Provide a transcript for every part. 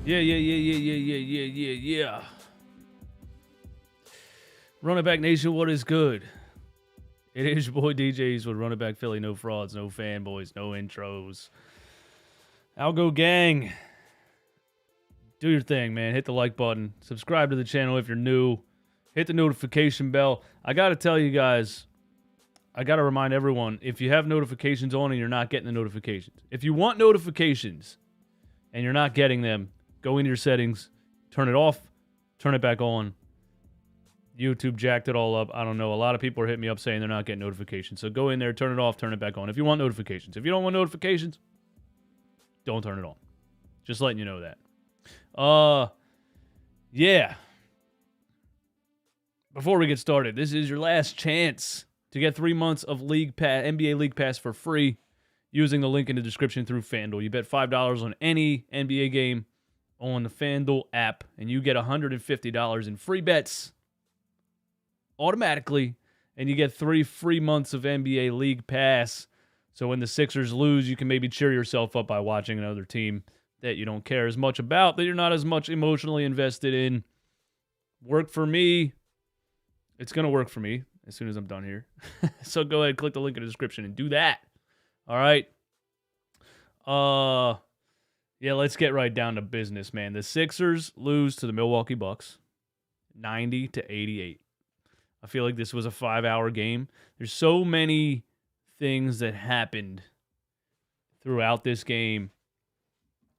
Yeah. Running Back Nation, what is good? It is your boy DJs with Running Back Philly. No frauds, no fanboys, no intros. Algo gang. Do your thing, man. Hit the like button. Subscribe to the channel if you're new. Hit the notification bell. I got to tell you guys, I got to remind everyone, if you have notifications on and you're not getting the notifications, if you want notifications and you're not getting them, go into your settings, turn it off, turn it back on. YouTube jacked it all up. I don't know. A lot of people are hitting me up saying they're not getting notifications. So go in there, turn it off, turn it back on if you want notifications. If you don't want notifications, don't turn it on. Just letting you know that. Yeah. Before we get started, this is your last chance to get 3 months of League Pass, NBA League Pass for free using the link in the description through FanDuel. You bet $5 on any NBA game on the FanDuel app, and you get $150 in free bets automatically, and you get 3 free months of NBA League Pass. So when the Sixers lose, you can maybe cheer yourself up by watching another team that you don't care as much about, that you're not as much emotionally invested in. Work for me. It's going to work for me as soon as I'm done here. So go ahead, click the link in the description and do that. All right. Yeah, let's get right down to business, man. The Sixers lose to the Milwaukee Bucks 90-88. I feel like this was a 5-hour game. There's so many things that happened throughout this game.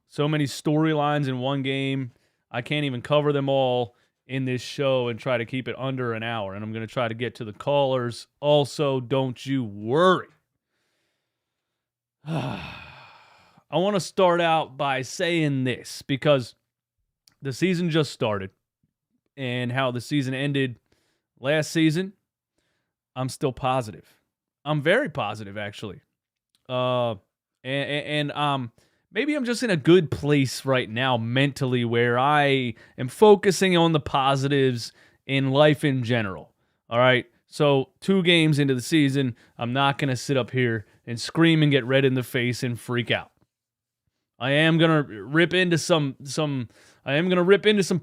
So many storylines in one game. I can't even cover them all in this show and try to keep it under an hour. And I'm going to try to get to the callers. Also, don't you worry. I want to start out by saying this because the season just started and how the season ended last season. I'm still positive. I'm very positive, actually. Maybe I'm just in a good place right now mentally where I am focusing on the positives in life in general. All right. So 2 games into the season, I'm not going to sit up here and scream and get red in the face and freak out. I am going to rip into some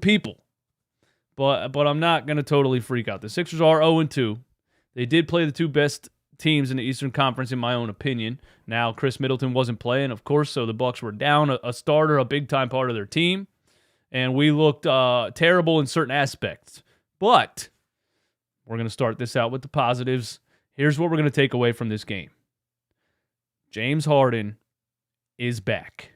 people, but I'm not going to totally freak out. The Sixers are 0-2. They did play the 2 best teams in the Eastern Conference, in my own opinion. Now, Chris Middleton wasn't playing, of course, so the Bucks were down a starter, a big-time part of their team, and we looked terrible in certain aspects. But we're going to start this out with the positives. Here's what we're going to take away from this game. James Harden is back.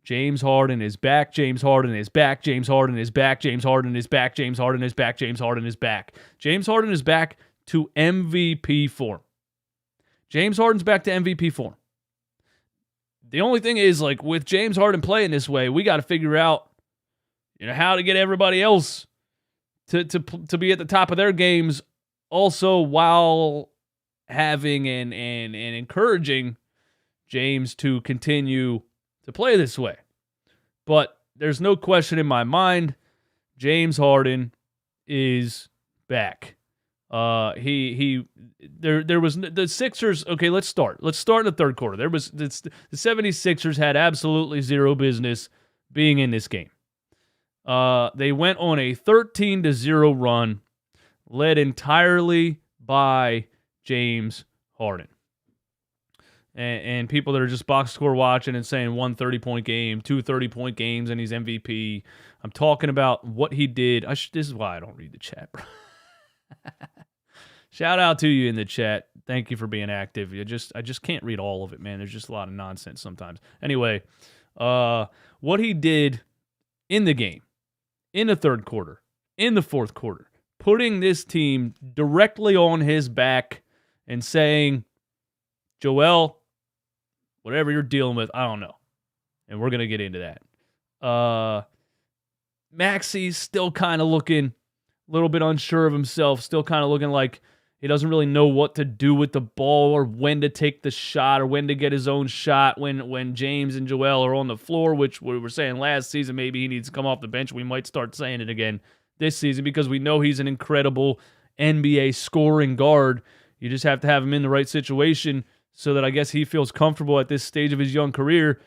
James Harden is back. James Harden is back. James Harden is back. James Harden is back. James Harden is back. James Harden is back. James Harden is back to MVP form. James Harden's back to MVP form. The only thing is, like, with James Harden playing this way, we got to figure out, how to get everybody else to be at the top of their games, also while having and encouraging James to continue to play this way. But there's no question in my mind, James Harden is back. There was the Sixers. Okay, let's start. Let's start in the third quarter. The 76ers had absolutely zero business being in this game. They went on a 13-0 run, led entirely by James Harden. And people that are just box score watching and saying 1 30-point game, 2 30-point games, and he's MVP. I'm talking about what he did. This is why I don't read the chat, bro. Shout out to you in the chat. Thank you for being active. I just can't read all of it, man. There's just a lot of nonsense sometimes. Anyway, what he did in the game, in the third quarter, in the fourth quarter, putting this team directly on his back and saying, Joel, whatever you're dealing with, I don't know. And we're going to get into that. Maxey's still kind of looking a little bit unsure of himself, still kind of looking like he doesn't really know what to do with the ball or when to take the shot or when to get his own shot when James and Joel are on the floor, which we were saying last season maybe he needs to come off the bench. We might start saying it again this season because we know he's an incredible NBA scoring guard. You just have to have him in the right situation so that I guess he feels comfortable at this stage of his young career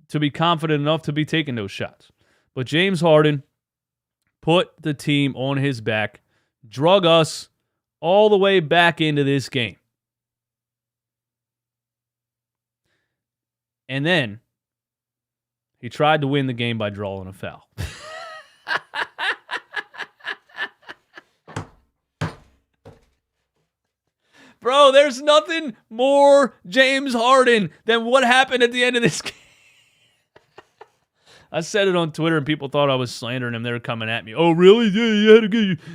to be confident enough to be taking those shots. But James Harden put the team on his back, drug us all the way back into this game. And then he tried to win the game by drawing a foul. Bro, there's nothing more James Harden than what happened at the end of this game. I said it on Twitter and people thought I was slandering him. They were coming at me. Oh, really? Yeah,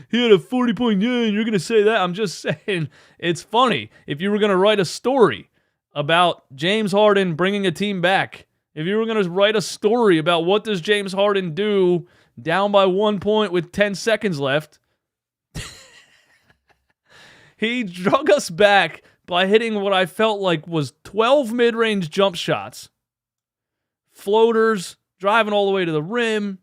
he had a 40-point game. You're going to say that? I'm just saying it's funny. If you were going to write a story about James Harden bringing a team back, if you were going to write a story about what does James Harden do down by 1 point with 10 seconds left, he drug us back by hitting what I felt like was 12 mid-range jump shots, floaters, driving all the way to the rim,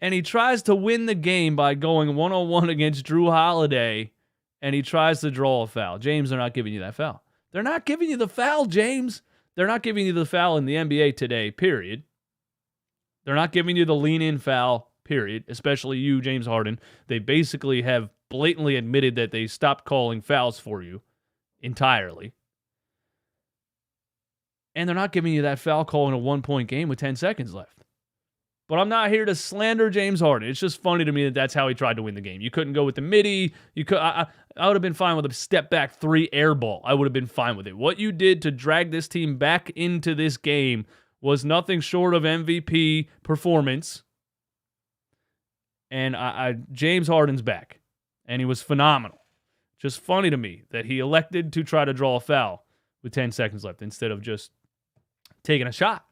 and he tries to win the game by going one-on-one against Drew Holiday, and he tries to draw a foul. James, they're not giving you that foul. They're not giving you the foul, James. They're not giving you the foul in the NBA today, period. They're not giving you the lean-in foul, period, especially you, James Harden. They basically have blatantly admitted that they stopped calling fouls for you entirely. And they're not giving you that foul call in a 1-point game with 10 seconds left. But I'm not here to slander James Harden. It's just funny to me that that's how he tried to win the game. You couldn't go with the midi. I would have been fine with a step back 3 air ball. I would have been fine with it. What you did to drag this team back into this game was nothing short of MVP performance. And James Harden's back. And he was phenomenal. Just funny to me that he elected to try to draw a foul with 10 seconds left instead of just taking a shot,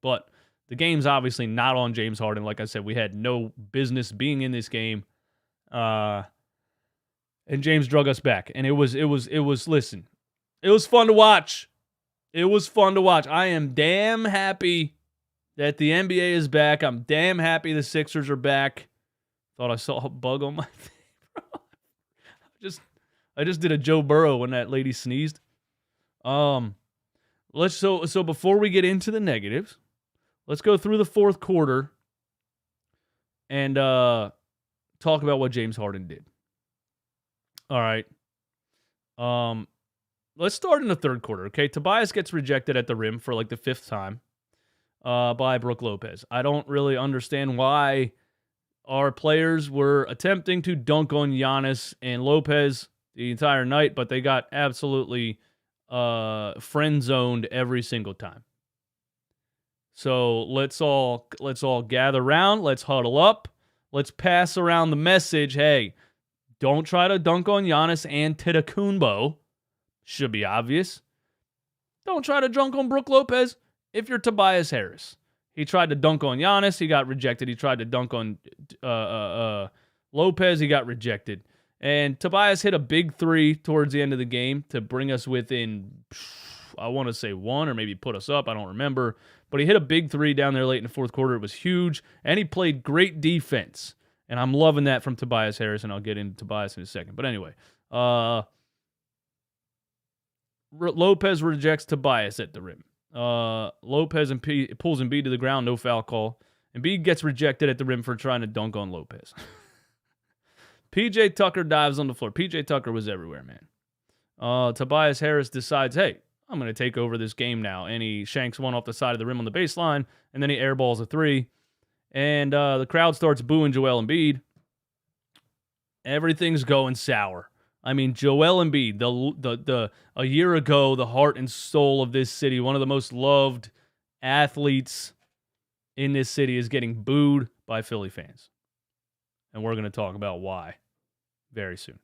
But the game's obviously not on James Harden. Like I said, we had no business being in this game. And James drug us back. And it was listen, it was fun to watch. It was fun to watch. I am damn happy that the NBA is back. I'm damn happy the Sixers are back. Thought I saw a bug on my thing, bro. I just did a Joe Burrow when that lady sneezed. So before we get into the negatives, let's go through the fourth quarter and talk about what James Harden did. All right. Let's start in the third quarter, okay? Tobias gets rejected at the rim for like the 5th time by Brook Lopez. I don't really understand why our players were attempting to dunk on Giannis and Lopez the entire night, but they got absolutely friend-zoned every single time. So let's all gather around. Let's huddle up. Let's pass around the message. Hey, don't try to dunk on Giannis and Antetokounmpo. Should be obvious. Don't try to dunk on Brook Lopez if you're Tobias Harris. He tried to dunk on Giannis. He got rejected. He tried to dunk on Lopez. He got rejected. And Tobias hit a big 3 towards the end of the game to bring us within, I want to say 1 or maybe put us up. I don't remember. But he hit a big 3 down there late in the fourth quarter. It was huge. And he played great defense. And I'm loving that from Tobias Harris, and I'll get into Tobias in a second. But anyway, Lopez rejects Tobias at the rim. Lopez pulls Embiid to the ground, no foul call. Embiid gets rejected at the rim for trying to dunk on Lopez. PJ Tucker dives on the floor. PJ Tucker was everywhere, man. Tobias Harris decides, hey, I'm going to take over this game now. And he shanks one off the side of the rim on the baseline, and then he airballs a 3. And the crowd starts booing Joel Embiid. Everything's going sour. I mean, Joel Embiid, a year ago, the heart and soul of this city, one of the most loved athletes in this city, is getting booed by Philly fans. And we're going to talk about why very soon.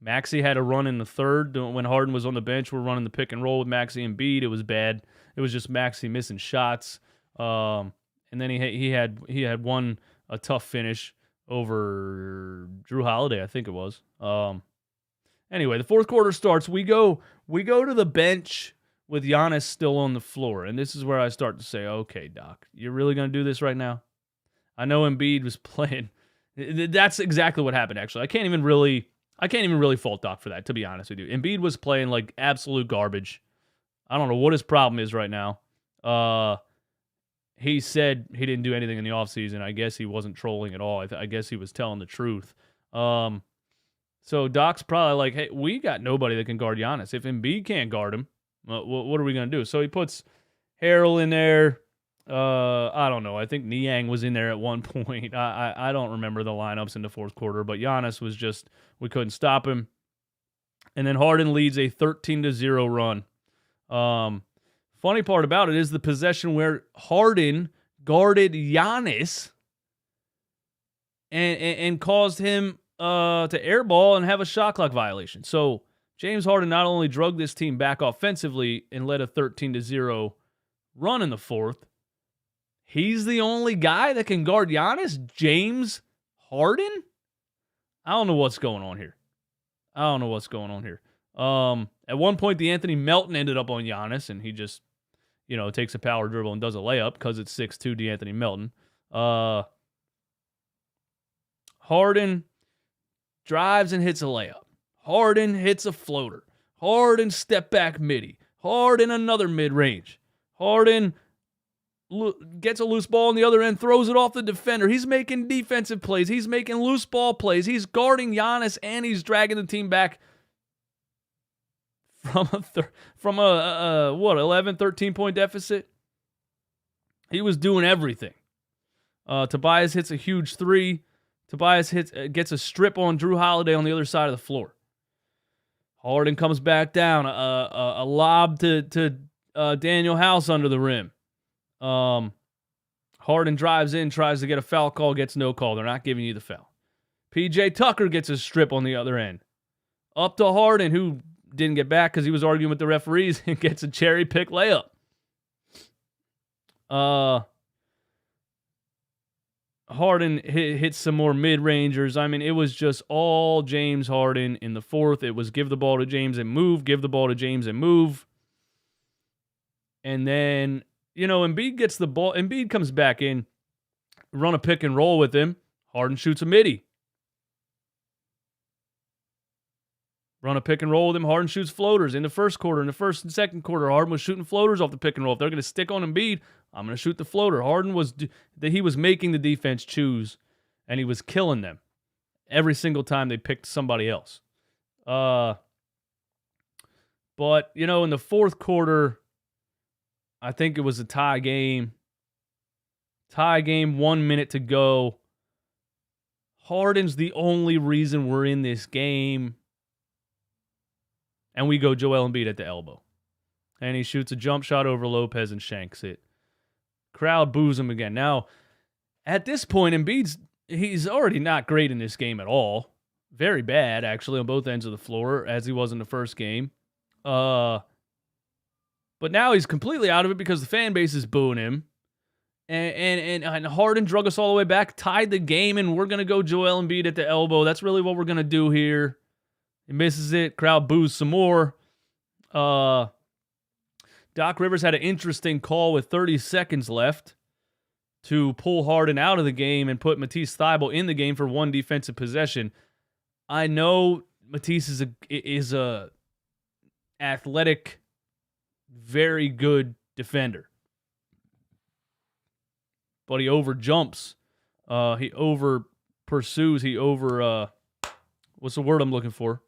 Maxey had a run in the third when Harden was on the bench. We're running the pick and roll with Maxey and Embiid. It was bad. It was just Maxey missing shots. And then he had a tough finish over Drew Holiday, I think it was. Anyway, the fourth quarter starts. We go to the bench with Giannis still on the floor, and this is where I start to say, okay, Doc, you're really going to do this right now? I know Embiid was playing. That's exactly what happened, actually. I can't even really fault Doc for that, to be honest with you. Embiid was playing like absolute garbage. I don't know what his problem is right now. he said he didn't do anything in the offseason. I guess he wasn't trolling at all. I guess he was telling the truth. So Doc's probably like, hey, we got nobody that can guard Giannis. If Embiid can't guard him, what are we going to do? So he puts Harrell in there. I don't know. I think Niang was in there at one point. I don't remember the lineups in the fourth quarter, but Giannis was just, we couldn't stop him. And then Harden leads a 13-0 run. Funny part about it is the possession where Harden guarded Giannis and caused him to airball and have a shot clock violation. So James Harden not only drug this team back offensively and led a 13-0 run in the fourth, he's the only guy that can guard Giannis? James Harden? I don't know what's going on here. At one point, the Anthony Melton ended up on Giannis, and he just, takes a power dribble and does a layup because it's 6'2" DeAnthony Melton. Harden drives and hits a layup. Harden hits a floater. Harden step back midi. Harden another mid-range. Harden gets a loose ball on the other end, throws it off the defender. He's making defensive plays. He's making loose ball plays. He's guarding Giannis, and he's dragging the team back from a 11, 13-point deficit. He was doing everything. Tobias hits a huge three. Tobias gets a strip on Drew Holiday on the other side of the floor. Harden comes back down. A lob to Daniel House under the rim. Harden drives in, tries to get a foul call, gets no call. They're not giving you the foul. PJ Tucker gets a strip on the other end. Up to Harden, who didn't get back because he was arguing with the referees, and gets a cherry pick layup. Harden hits some more mid-rangers. I mean, it was just all James Harden in the fourth. It was give the ball to James and move, give the ball to James and move. And then, Embiid gets the ball. Embiid comes back in, run a pick and roll with him. Harden shoots a midi. Run a pick and roll with him. Harden shoots floaters in the first quarter. In the first and second quarter, Harden was shooting floaters off the pick and roll. If they're going to stick on Embiid, I'm going to shoot the floater. Harden was making the defense choose, and he was killing them every single time they picked somebody else. But, in the fourth quarter, I think it was a tie game. 1 minute to go. Harden's the only reason we're in this game. And we go Joel Embiid at the elbow. And he shoots a jump shot over Lopez and shanks it. Crowd boos him again. Now, at this point, he's already not great in this game at all. Very bad, actually, on both ends of the floor, as he was in the first game. But now he's completely out of it because the fan base is booing him. And Harden drug us all the way back, tied the game, and we're going to go Joel Embiid at the elbow. That's really what we're going to do here. He misses it. Crowd boos some more. Doc Rivers had an interesting call with 30 seconds left to pull Harden out of the game and put Matisse Thybulle in the game for one defensive possession. I know Matisse is a athletic, very good defender, but he over jumps. He over pursues. He over what's the word I'm looking for?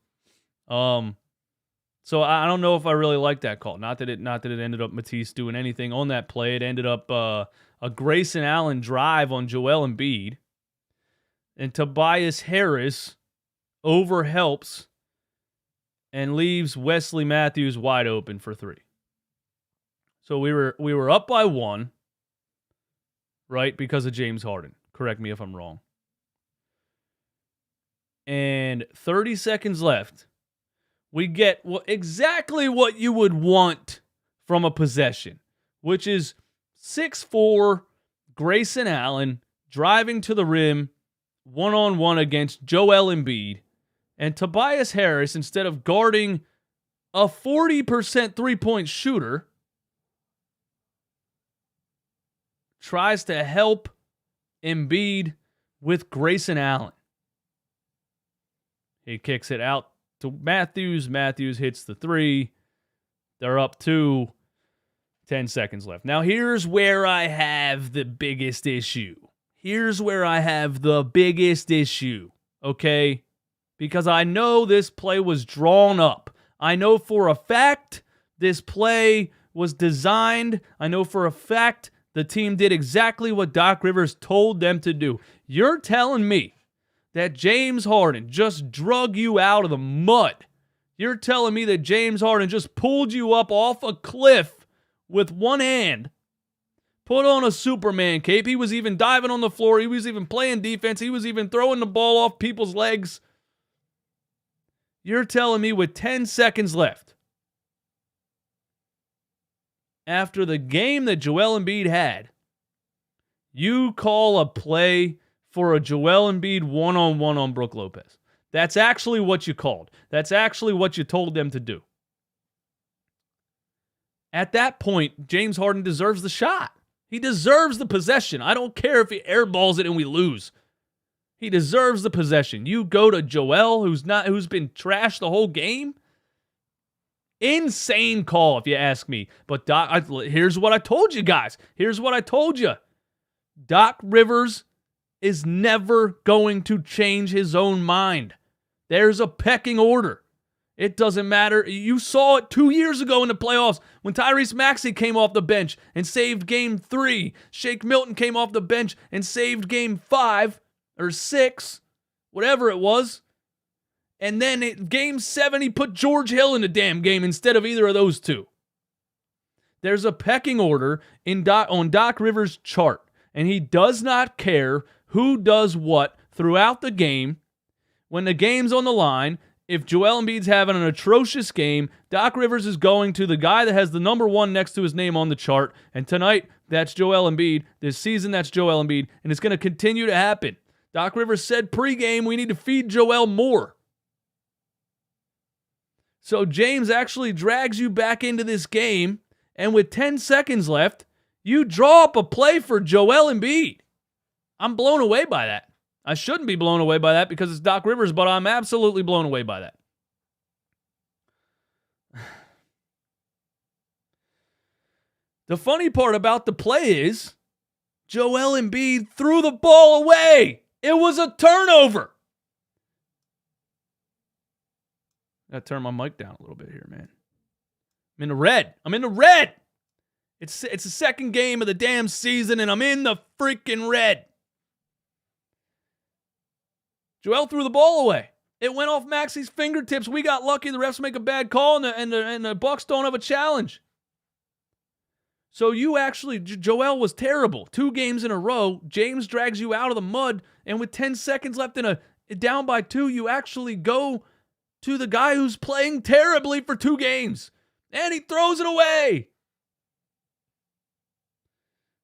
So I don't know if I really like that call. Not that it ended up Matisse doing anything on that play. It ended up a Grayson Allen drive on Joel Embiid, and Tobias Harris overhelps and leaves Wesley Matthews wide open for three. So we were up by one, right, because of James Harden. Correct me if I'm wrong. And 30 seconds left. We get exactly what you would want from a possession, which is 6'4" Grayson Allen driving to the rim one-on-one against Joel Embiid. And Tobias Harris, instead of guarding a 40% three-point shooter, tries to help Embiid with Grayson Allen. He kicks it out to Matthews. Matthews hits the three. They're up two. 10 seconds left. Now, here's where I have the biggest issue. Okay? Because I know this play was drawn up. I know for a fact this play was designed. I know for a fact the team did exactly what Doc Rivers told them to do. You're telling me that James Harden just drug you out of the mud. You're telling me that James Harden just pulled you up off a cliff with one hand, put on a Superman cape. He was even diving on the floor. He was even playing defense. He was even throwing the ball off people's legs. You're telling me with 10 seconds left, after the game that Joel Embiid had, you call a play for a Joel Embiid one-on-one on Brook Lopez. That's actually what you called. That's actually what you told them to do. At that point, James Harden deserves the shot. He deserves the possession. I don't care if he airballs it and we lose. He deserves the possession. You go to Joel, who's been trashed the whole game. Insane call, if you ask me. But here's what I told you guys. Here's what I told you. Doc Rivers is never going to change his own mind. There's a pecking order. It doesn't matter. You saw it 2 years ago in the playoffs when Tyrese Maxey came off the bench and saved Game 3. Shake Milton came off the bench and saved Game 5 or 6, whatever it was. And then Game 7, he put George Hill in the damn game instead of either of those two. There's a pecking order on Doc Rivers' chart, and he does not care who does what throughout the game. When the game's on the line, if Joel Embiid's having an atrocious game, Doc Rivers is going to the guy that has the number 1 next to his name on the chart. And tonight, that's Joel Embiid. This season, that's Joel Embiid. And it's going to continue to happen. Doc Rivers said pregame, we need to feed Joel more. So James actually drags you back into this game. And with 10 seconds left, you draw up a play for Joel Embiid. I'm blown away by that. I shouldn't be blown away by that because it's Doc Rivers, but I'm absolutely blown away by that. The funny part about the play is Joel Embiid threw the ball away. It was a turnover. Gotta turn my mic down a little bit here, man. I'm in the red. It's the second game of the damn season, and I'm in the freaking red. Joel threw the ball away. It went off Maxey's fingertips. We got lucky. The refs make a bad call, and the Bucks don't have a challenge. So Joel was terrible. 2 games in a row. James drags you out of the mud, and with 10 seconds left down by 2, you actually go to the guy who's playing terribly for 2 games, and he throws it away.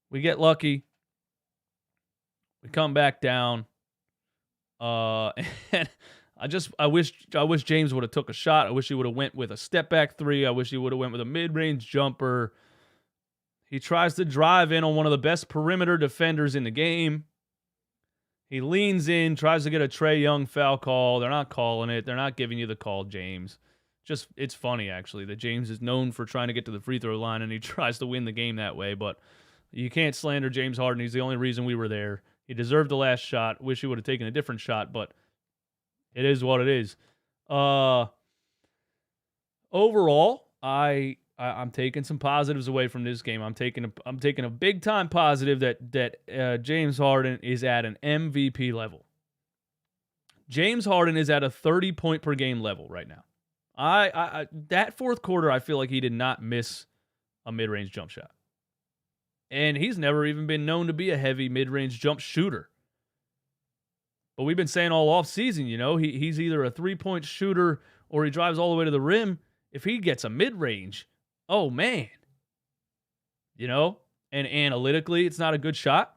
We get lucky. We come back down. And I wish James would have took a shot. I wish he would have went with a step back 3. I wish he would have went with a mid-range jumper. He tries to drive in on one of the best perimeter defenders in the game. He leans in, tries to get a Trae Young foul call. They're not calling it. They're not giving you the call, James. It's funny, actually, that James is known for trying to get to the free throw line, and he tries to win the game that way. But you can't slander James Harden. He's the only reason we were there. He deserved the last shot. Wish he would have taken a different shot, but it is what it is. Overall, I'm taking some positives away from this game. I'm taking a big time positive that James Harden is at an MVP level. James Harden is at a 30-point per game level right now. That fourth quarter, I feel like he did not miss a mid-range jump shot. And he's never even been known to be a heavy mid-range jump shooter. But we've been saying all offseason, he's either a three-point shooter or he drives all the way to the rim. If he gets a mid-range, oh, man. And analytically, it's not a good shot.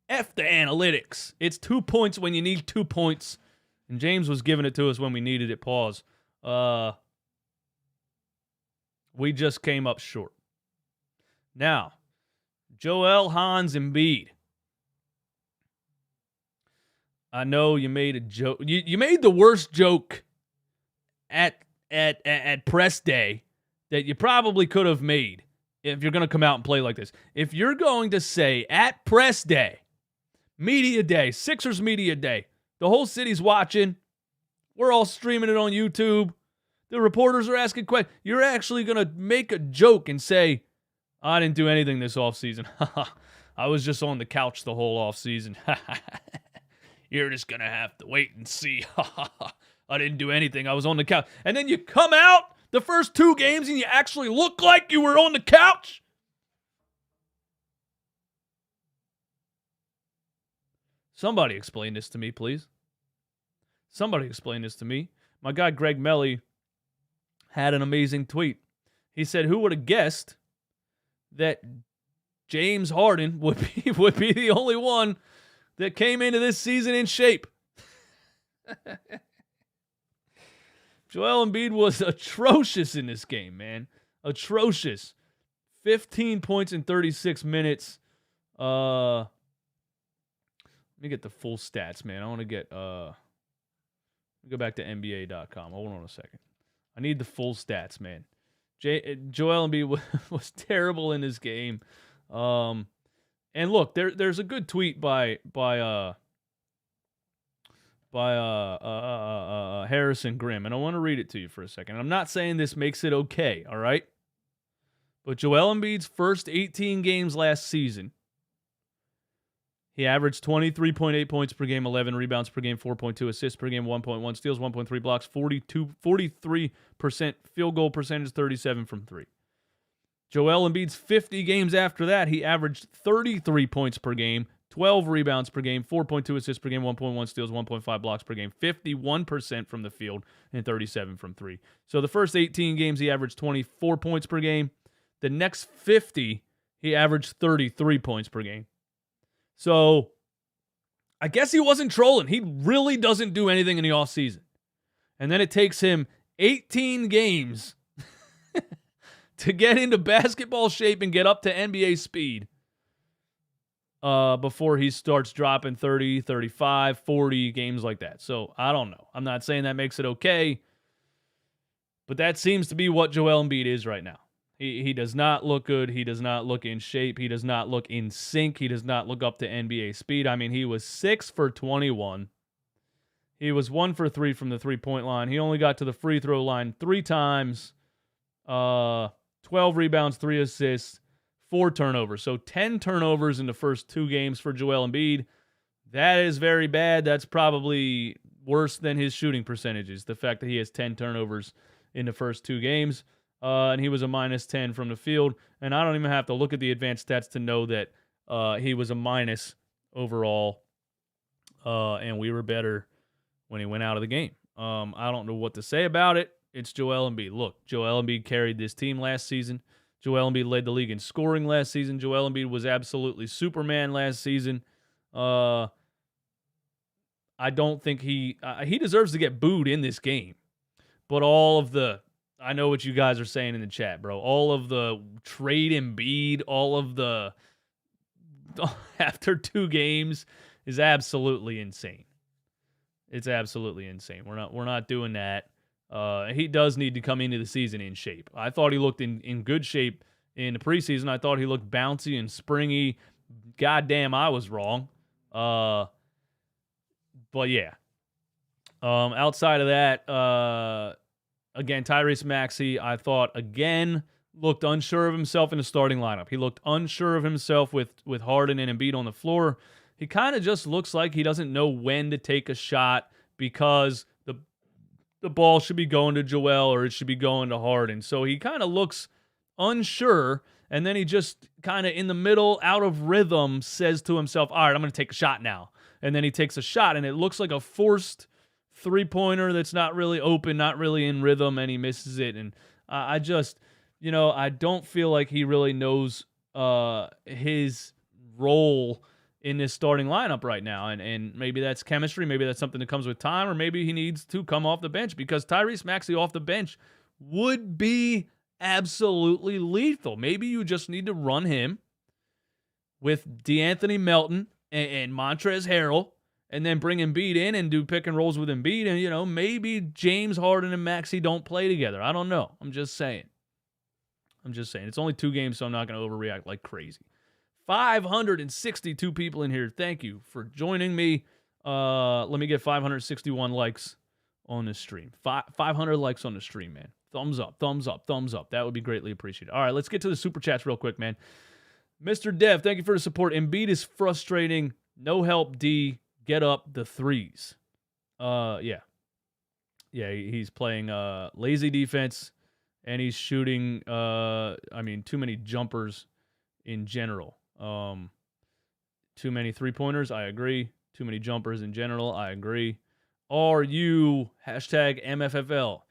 F the analytics. It's 2 points when you need 2 points. And James was giving it to us when we needed it. Pause. We just came up short. Now, Joel Hans Embiid. I know you made a joke. You made the worst joke at press day that you probably could have made if you're going to come out and play like this. If you're going to say at press day, media day, Sixers media day, the whole city's watching, we're all streaming it on YouTube, the reporters are asking questions, you're actually going to make a joke and say, I didn't do anything this offseason. I was just on the couch the whole offseason. You're just going to have to wait and see. I didn't do anything. I was on the couch. And then you come out the first 2 games and you actually look like you were on the couch? Somebody explain this to me, please. Somebody explain this to me. My guy Greg Melly had an amazing tweet. He said, who would have guessed that James Harden would be the only one that came into this season in shape? Joel Embiid was atrocious in this game, man. Atrocious. 15 points in 36 minutes. Let me get the full stats, man. I want to get go back to NBA.com. Hold on a second. I need the full stats, man. Joel Embiid was terrible in this game. And look, there's a good tweet by Harrison Grimm, and I want to read it to you for a second. I'm not saying this makes it okay, all right? But Joel Embiid's first 18 games last season, he averaged 23.8 points per game, 11 rebounds per game, 4.2 assists per game, 1.1 steals, 1.3 blocks, 43% field goal percentage, 37 from 3. Joel Embiid's 50 games after that, he averaged 33 points per game, 12 rebounds per game, 4.2 assists per game, 1.1 steals, 1.5 blocks per game, 51% from the field, and 37 from 3. So the first 18 games, he averaged 24 points per game. The next 50, he averaged 33 points per game. So I guess he wasn't trolling. He really doesn't do anything in the offseason. And then it takes him 18 games to get into basketball shape and get up to NBA speed before he starts dropping 30, 35, 40 games like that. So I don't know. I'm not saying that makes it okay, but that seems to be what Joel Embiid is right now. He does not look good. He does not look in shape. He does not look in sync. He does not look up to NBA speed. I mean, he was 6 for 21. He was 1 for 3 from the three-point line. He only got to the free throw line 3 times. 12 rebounds, 3 assists, 4 turnovers. So 10 turnovers in the first 2 games for Joel Embiid. That is very bad. That's probably worse than his shooting percentages, the fact that he has 10 turnovers in the first 2 games. And he was a minus 10 from the field. And I don't even have to look at the advanced stats to know that he was a minus overall. And we were better when he went out of the game. I don't know what to say about it. It's Joel Embiid. Look, Joel Embiid carried this team last season. Joel Embiid led the league in scoring last season. Joel Embiid was absolutely Superman last season. I don't think he deserves to get booed in this game. But I know what you guys are saying in the chat, bro. All of the trade Embiid, all of the after 2 games is absolutely insane. It's absolutely insane. We're not doing that. He does need to come into the season in shape. I thought he looked in good shape in the preseason. I thought he looked bouncy and springy. Goddamn, I was wrong. But yeah. Outside of that, again, Tyrese Maxey, I thought, again, looked unsure of himself in the starting lineup. He looked unsure of himself with Harden and Embiid on the floor. He kind of just looks like he doesn't know when to take a shot because the ball should be going to Joel or it should be going to Harden. So he kind of looks unsure, and then he just kind of in the middle, out of rhythm, says to himself, all right, I'm going to take a shot now. And then he takes a shot, and it looks like a forced three-pointer that's not really open, not really in rhythm, and he misses it. And I just, I don't feel like he really knows his role in this starting lineup right now. And maybe that's chemistry. Maybe that's something that comes with time, or maybe he needs to come off the bench, because Tyrese Maxey off the bench would be absolutely lethal. Maybe you just need to run him with DeAnthony Melton and Montrezl Harrell, and then bring Embiid in and do pick and rolls with Embiid. And, maybe James Harden and Maxey don't play together. I don't know. I'm just saying. I'm just saying. It's only 2 games, so I'm not going to overreact like crazy. 562 people in here. Thank you for joining me. Let me get 561 likes on this stream. 500 likes on the stream, man. Thumbs up, thumbs up, thumbs up. That would be greatly appreciated. All right, let's get to the super chats real quick, man. Mr. Dev, thank you for the support. Embiid is frustrating. No help, D. Get up the threes. Yeah. Yeah, he's playing lazy defense, and he's shooting, too many jumpers in general. Too many three-pointers, I agree. Too many jumpers in general, I agree. Are you, #MFFL.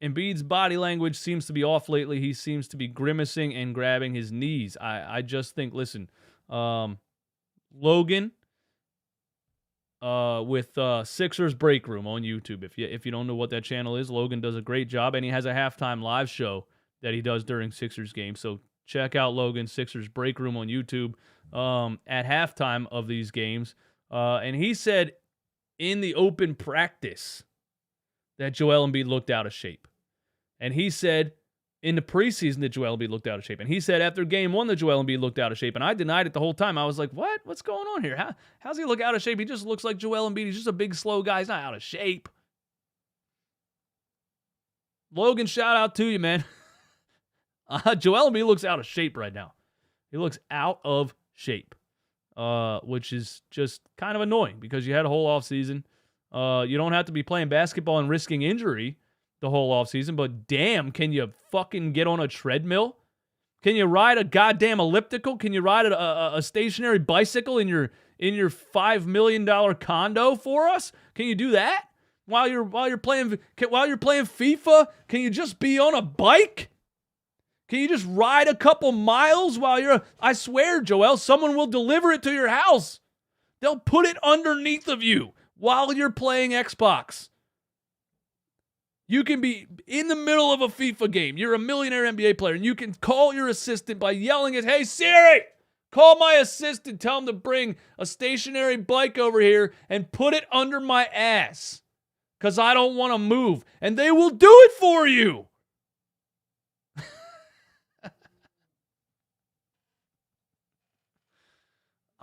Embiid's body language seems to be off lately. He seems to be grimacing and grabbing his knees. I just think, listen, Logan with Sixers Break Room on YouTube. If you don't know what that channel is, Logan does a great job, and he has a halftime live show that he does during Sixers games. So check out Logan's Sixers Break Room on YouTube at halftime of these games. And he said in the open practice that Joel Embiid looked out of shape. And he said in the preseason that Joel Embiid looked out of shape. And he said after game 1 that Joel Embiid looked out of shape. And I denied it the whole time. I was like, what? What's going on here? How's he look out of shape? He just looks like Joel Embiid. He's just a big, slow guy. He's not out of shape. Logan, shout out to you, man. Joel Embiid looks out of shape right now. He looks out of shape, which is just kind of annoying because you had a whole offseason. You don't have to be playing basketball and risking injury the whole offseason, but damn, can you fucking get on a treadmill? Can you ride a goddamn elliptical? Can you ride a stationary bicycle in your $5 million condo for us? Can you do that while you're playing FIFA? Can you just be on a bike? Can you just ride a couple miles while you're... I swear, Joel, someone will deliver it to your house. They'll put it underneath of you while you're playing Xbox. You can be in the middle of a FIFA game. You're a millionaire NBA player, and you can call your assistant by yelling at, hey, Siri, call my assistant. Tell him to bring a stationary bike over here and put it under my ass because I don't want to move. And they will do it for you.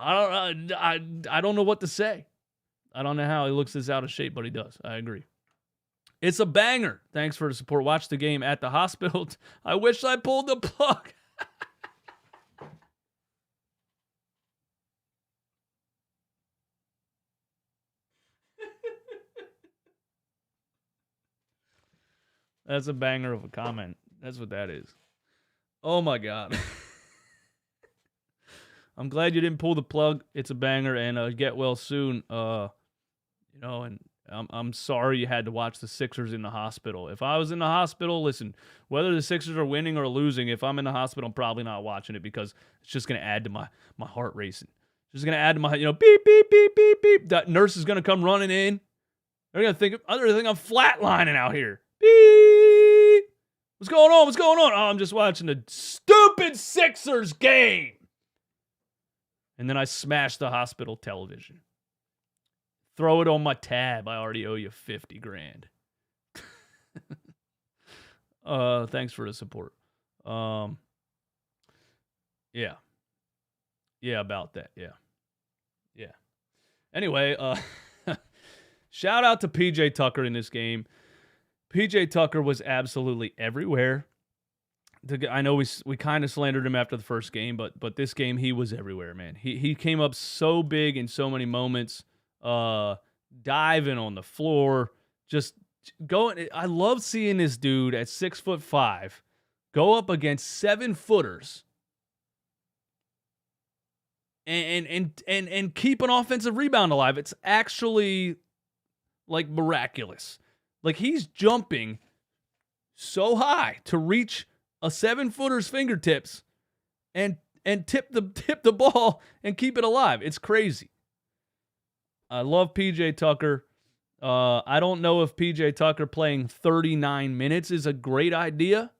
I don't know what to say. I don't know how he looks this out of shape, but he does. I agree. It's a banger. Thanks for the support. Watch the game at the hospital. I wish I pulled the plug. That's a banger of a comment. That's what that is. Oh my God. I'm glad you didn't pull the plug. It's a banger, and get well soon. And I'm sorry you had to watch the Sixers in the hospital. If I was in the hospital, listen, whether the Sixers are winning or losing, if I'm in the hospital, I'm probably not watching it because it's just going to add to my heart racing. It's just going to add to my, beep, beep, beep, beep, beep. That nurse is going to come running in. They're going to think I'm flatlining out here. Beep. What's going on? What's going on? Oh, I'm just watching the stupid Sixers game. And then I smashed the hospital television. Throw it on my tab. I already owe you $50,000. Thanks for the support. Yeah. Yeah, about that. Yeah. Anyway, shout out to PJ Tucker in this game. PJ Tucker was absolutely everywhere. I know we kind of slandered him after the first game, but this game he was everywhere, man. He came up so big in so many moments. Diving on the floor, just going. I love seeing this dude at 6'5" go up against 7-footers and keep an offensive rebound alive. It's actually like miraculous. Like he's jumping so high to reach a 7-footer's fingertips and tip the ball and keep it alive. It's crazy. I love PJ Tucker. I don't know if PJ Tucker playing 39 minutes is a great idea,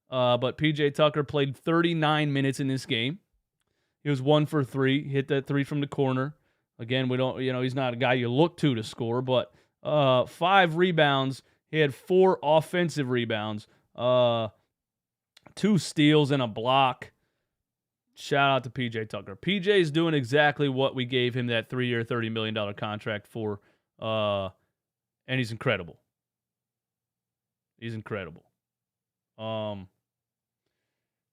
but PJ Tucker played 39 minutes in this game. He was 1 for 3, hit that 3 from the corner. Again, he's not a guy you look to score, but 5 rebounds. He had 4 offensive rebounds. 2 steals and a block. Shout out to PJ Tucker. PJ's doing exactly what we gave him that 3-year, $30 million contract for, and he's incredible. He's incredible.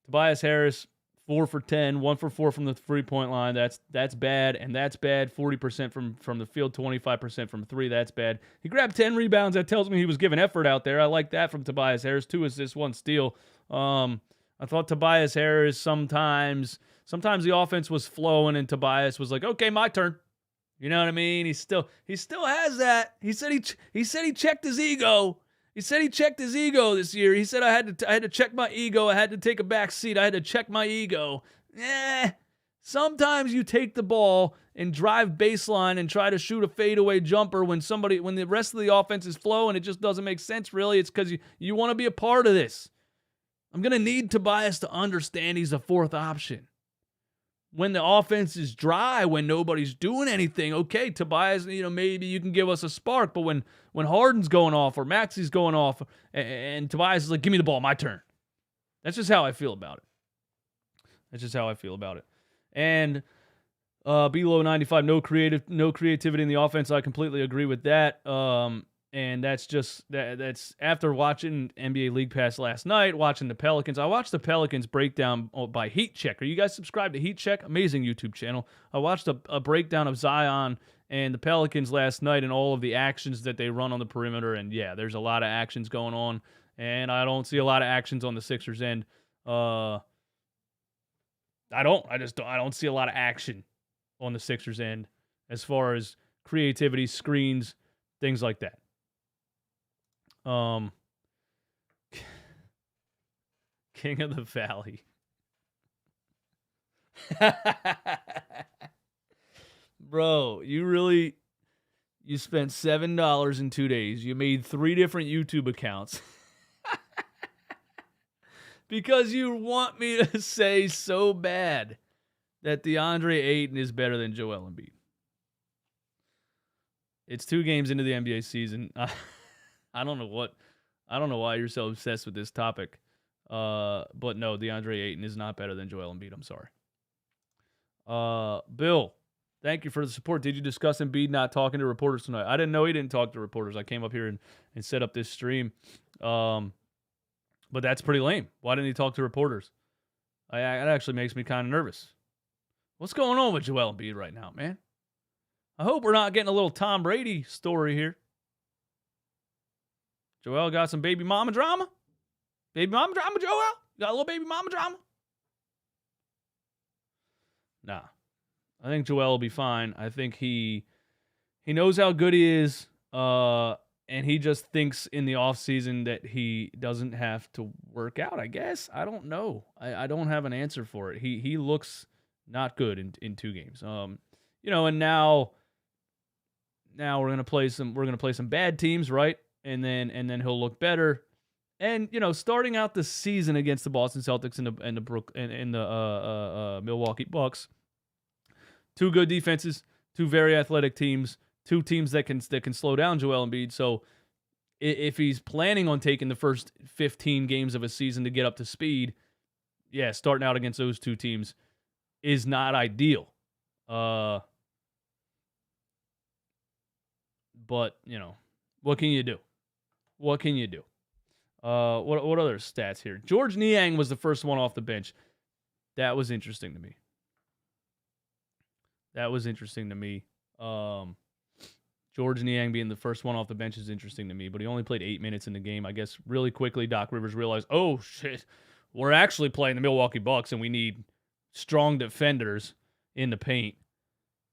Tobias Harris, 4 for 10, 1 for 4 from the 3-point line. That's bad, and that's bad. 40% from the field, 25% from 3. That's bad. He grabbed 10 rebounds. That tells me he was giving effort out there. I like that from Tobias Harris. 2 assists, 1 steal. I thought Tobias Harris sometimes the offense was flowing and Tobias was like, okay, my turn. You know what I mean? He still has that. He said he checked his ego. He said he checked his ego this year. He said I had to check my ego. I had to take a back seat. I had to check my ego. Sometimes you take the ball and drive baseline and try to shoot a fadeaway jumper when the rest of the offense is flowing. It just doesn't make sense, really. It's because you want to be a part of this. I'm going to need Tobias to understand he's a 4th option. When the offense is dry, when nobody's doing anything, okay, Tobias, maybe you can give us a spark. But when Harden's going off or Maxey's going off and Tobias is like, give me the ball, my turn. That's just how I feel about it. And below 95, no creativity in the offense. I completely agree with that. And that's after watching NBA League Pass last night, watching the Pelicans. I watched the Pelicans breakdown by Heat Check. Are you guys subscribed to Heat Check? Amazing YouTube channel. I watched a breakdown of Zion and the Pelicans last night and all of the actions that they run on the perimeter. And yeah, there's a lot of actions going on. And I don't see a lot of actions on the Sixers end. I don't see a lot of action on the Sixers end as far as creativity, screens, things like that. King of the Valley. Bro, you spent $7 in 2 days. You made 3 different YouTube accounts. Because you want me to say so bad that DeAndre Ayton is better than Joel Embiid. It's 2 games into the NBA season. I don't know why you're so obsessed with this topic. But no, DeAndre Ayton is not better than Joel Embiid. I'm sorry. Bill, thank you for the support. Did you discuss Embiid not talking to reporters tonight? I didn't know he didn't talk to reporters. I came up here and set up this stream. But that's pretty lame. Why didn't he talk to reporters? It actually makes me kind of nervous. What's going on with Joel Embiid right now, man? I hope we're not getting a little Tom Brady story here. Joel got some baby mama drama? Baby mama drama, Joel? You got a little baby mama drama? Nah. I think Joel will be fine. I think he knows how good he is, and he just thinks in the offseason that he doesn't have to work out, I guess. I don't know. I don't have an answer for it. He looks not good in 2 games. And now we're gonna play some bad teams, right? And then he'll look better. And starting out the season against the Boston Celtics and the Milwaukee Bucks, 2 good defenses, 2 very athletic teams, 2 teams that can slow down Joel Embiid. So if he's planning on taking the first 15 games of a season to get up to speed, yeah, starting out against those 2 teams is not ideal. But what can you do? What other stats here? George Niang was the first one off the bench. That was interesting to me. George Niang being the first one off the bench is interesting to me, but he only played 8 minutes in the game. I guess really quickly Doc Rivers realized, oh shit, we're actually playing the Milwaukee Bucks and we need strong defenders in the paint.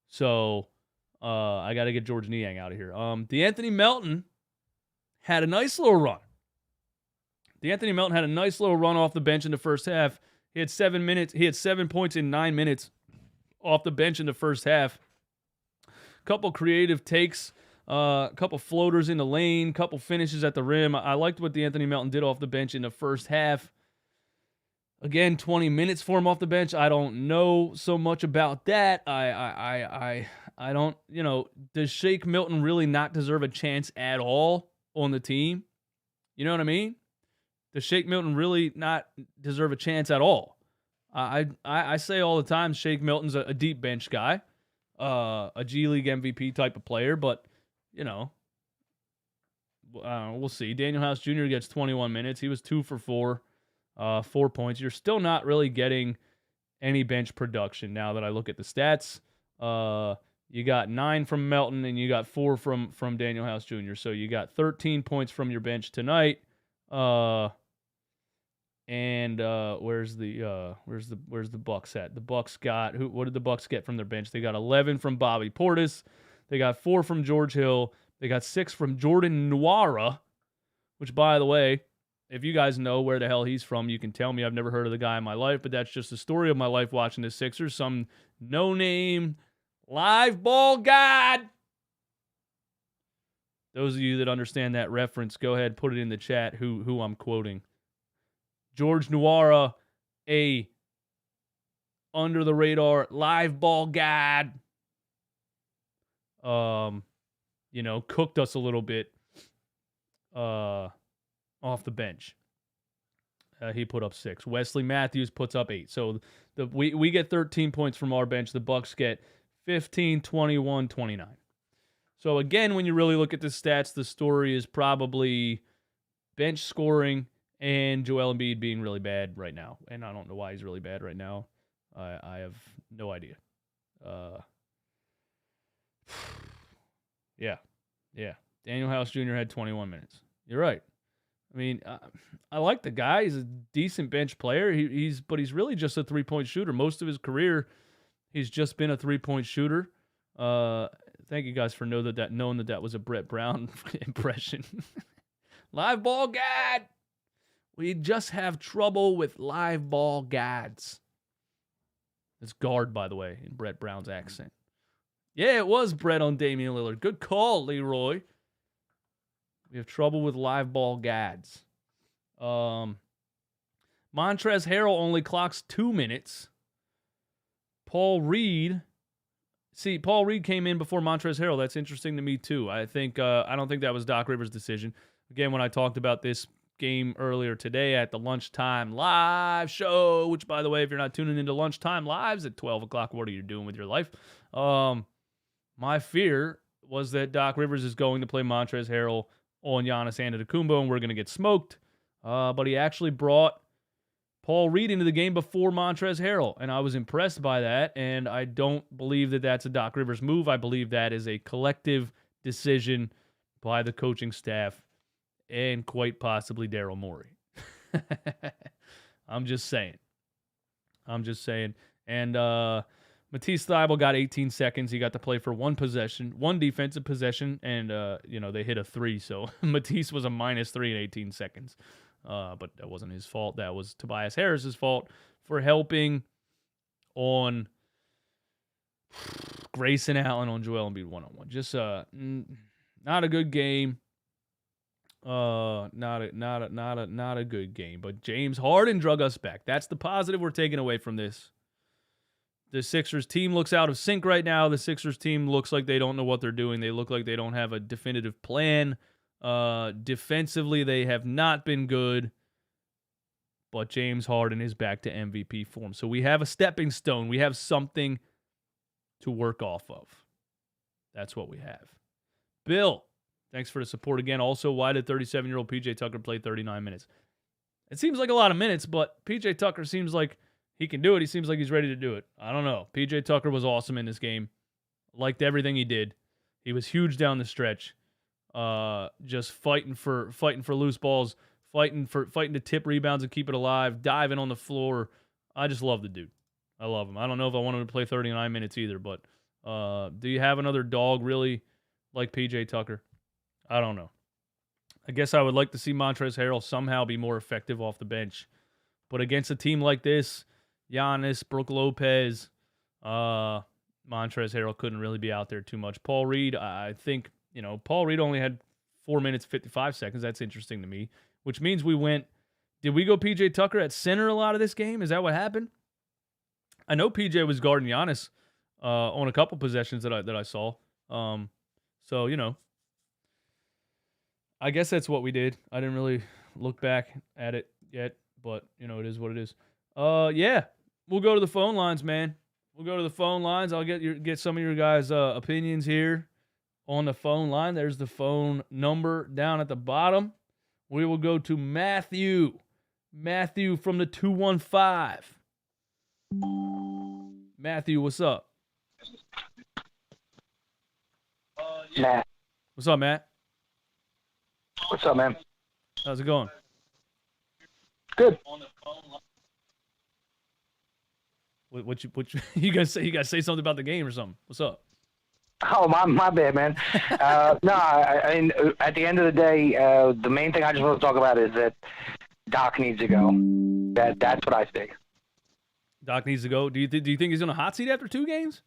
So I got to get George Niang out of here. DeAnthony Melton had a nice little run. Off the bench in the first half. He had 7 minutes. He had 7 points in 9 minutes off the bench in the first half. Couple creative takes, couple floaters in the lane, couple finishes at the rim. I liked what DeAnthony Melton did off the bench in the first half. Again, 20 minutes for him off the bench. I don't know so much about that. I don't, does Shake Milton really not deserve a chance at all on the team? You know what I mean? Does Shake Milton really not deserve a chance at all? I say all the time Shake Milton's a deep bench guy, a G League MVP type of player, but, we'll see. Daniel House Jr. gets 21 minutes. He was 2 for 4, 4 points. You're still not really getting any bench production now that I look at the stats. You got 9 from Melton and you got 4 from Daniel House Jr. So you got 13 points from your bench tonight. Where's the Bucks at? The Bucks got what did the Bucks get from their bench? They got 11 from Bobby Portis. They got 4 from George Hill. They got 6 from Jordan Nwora, which, by the way, if you guys know where the hell he's from, you can tell me. I've never heard of the guy in my life, but that's just the story of my life watching the Sixers. Some no-name live ball god. Those of you that understand that reference, go ahead, put it in the chat who I'm quoting. George Nwora, a under-the-radar live ball god. Cooked us a little bit off the bench. He put up 6. Wesley Matthews puts up 8. So we get 13 points from our bench. The Bucks get 15, 21, 29. So again, when you really look at the stats, the story is probably bench scoring and Joel Embiid being really bad right now. And I don't know why he's really bad right now. I have no idea. Yeah. Daniel House Jr. had 21 minutes. You're right. I mean, I like the guy. He's a decent bench player. But he's really just a 3-point shooter. Most of his career, he's just been a 3-point shooter. Thank you guys for knowing that was a Brett Brown impression. Live ball god. We just have trouble with live ball gads. It's guard, by the way, in Brett Brown's accent. Yeah, it was Brett on Damian Lillard. Good call, Leroy. We have trouble with live ball gads. Montrezl Harrell only clocks 2 minutes. Paul Reed came in before Montrezl Harrell. That's interesting to me too. I don't think that was Doc Rivers' decision. Again, when I talked about this game earlier today at the Lunchtime Live show, which, by the way, if you're not tuning into Lunchtime Lives at 12 o'clock, what are you doing with your life? My fear was that Doc Rivers is going to play Montrezl Harrell on Giannis Antetokounmpo, and we're going to get smoked. But he actually brought Paul Reed into the game before Montrezl Harrell, and I was impressed by that, and I don't believe that that's a Doc Rivers move. I believe that is a collective decision by the coaching staff and quite possibly Daryl Morey. I'm just saying. And Matisse Thybulle got 18 seconds. He got to play for one defensive possession, and they hit a 3. So Matisse was a -3 in 18 seconds. But that wasn't his fault. That was Tobias Harris's fault for helping on Grayson Allen on Joel Embiid 1-on-1. Just not a good game. Not a good game. But James Harden drug us back. That's the positive we're taking away from this. The Sixers team looks out of sync right now. The Sixers team looks like they don't know what they're doing. They look like they don't have a definitive plan. Defensively, they have not been good. But James Harden is back to MVP form. So we have a stepping stone. We have something to work off of. That's what we have. Bill, thanks for the support again. Also, why did 37-year-old PJ Tucker play 39 minutes? It seems like a lot of minutes, but PJ Tucker seems like he can do it. He seems like he's ready to do it. I don't know. PJ Tucker was awesome in this game. Liked everything he did. He was huge down the stretch. Just fighting for loose balls, fighting to tip rebounds and keep it alive, diving on the floor. I just love the dude. I love him. I don't know if I want him to play 39 minutes either, but do you have another dog really like PJ Tucker? I don't know. I guess I would like to see Montrezl Harrell somehow be more effective off the bench. But against a team like this, Giannis, Brook Lopez, Montrezl Harrell couldn't really be out there too much. Paul Reed, I think, Paul Reed only had 4 minutes, 55 seconds. That's interesting to me, which means did we go PJ Tucker at center a lot of this game? Is that what happened? I know PJ was guarding Giannis on a couple possessions that I saw. So, I guess that's what we did. I didn't really look back at it yet, but it is what it is. Yeah, we'll go to the phone lines, man. We'll go to the phone lines. I'll get some of your guys' opinions here on the phone line. There's the phone number down at the bottom. We will go to Matthew. Matthew from the 215. Matthew, what's up? Matt. What's up, Matt? What's up, man? How's it going? Good. What you guys say? You guys say something about the game or something? What's up? Oh, my bad, man. No, I mean, at the end of the day, the main thing I just want to talk about is that Doc needs to go. That's what I think. Doc needs to go. Do you think he's on a hot seat after 2 games?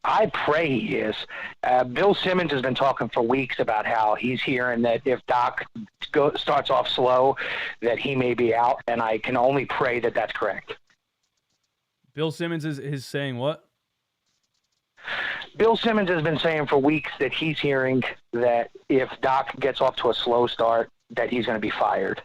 I pray he is. Bill Simmons has been talking for weeks about how he's hearing that if Doc starts off slow, that he may be out, and I can only pray that that's correct. Bill Simmons is saying what? Bill Simmons has been saying for weeks that he's hearing that if Doc gets off to a slow start, that he's going to be fired.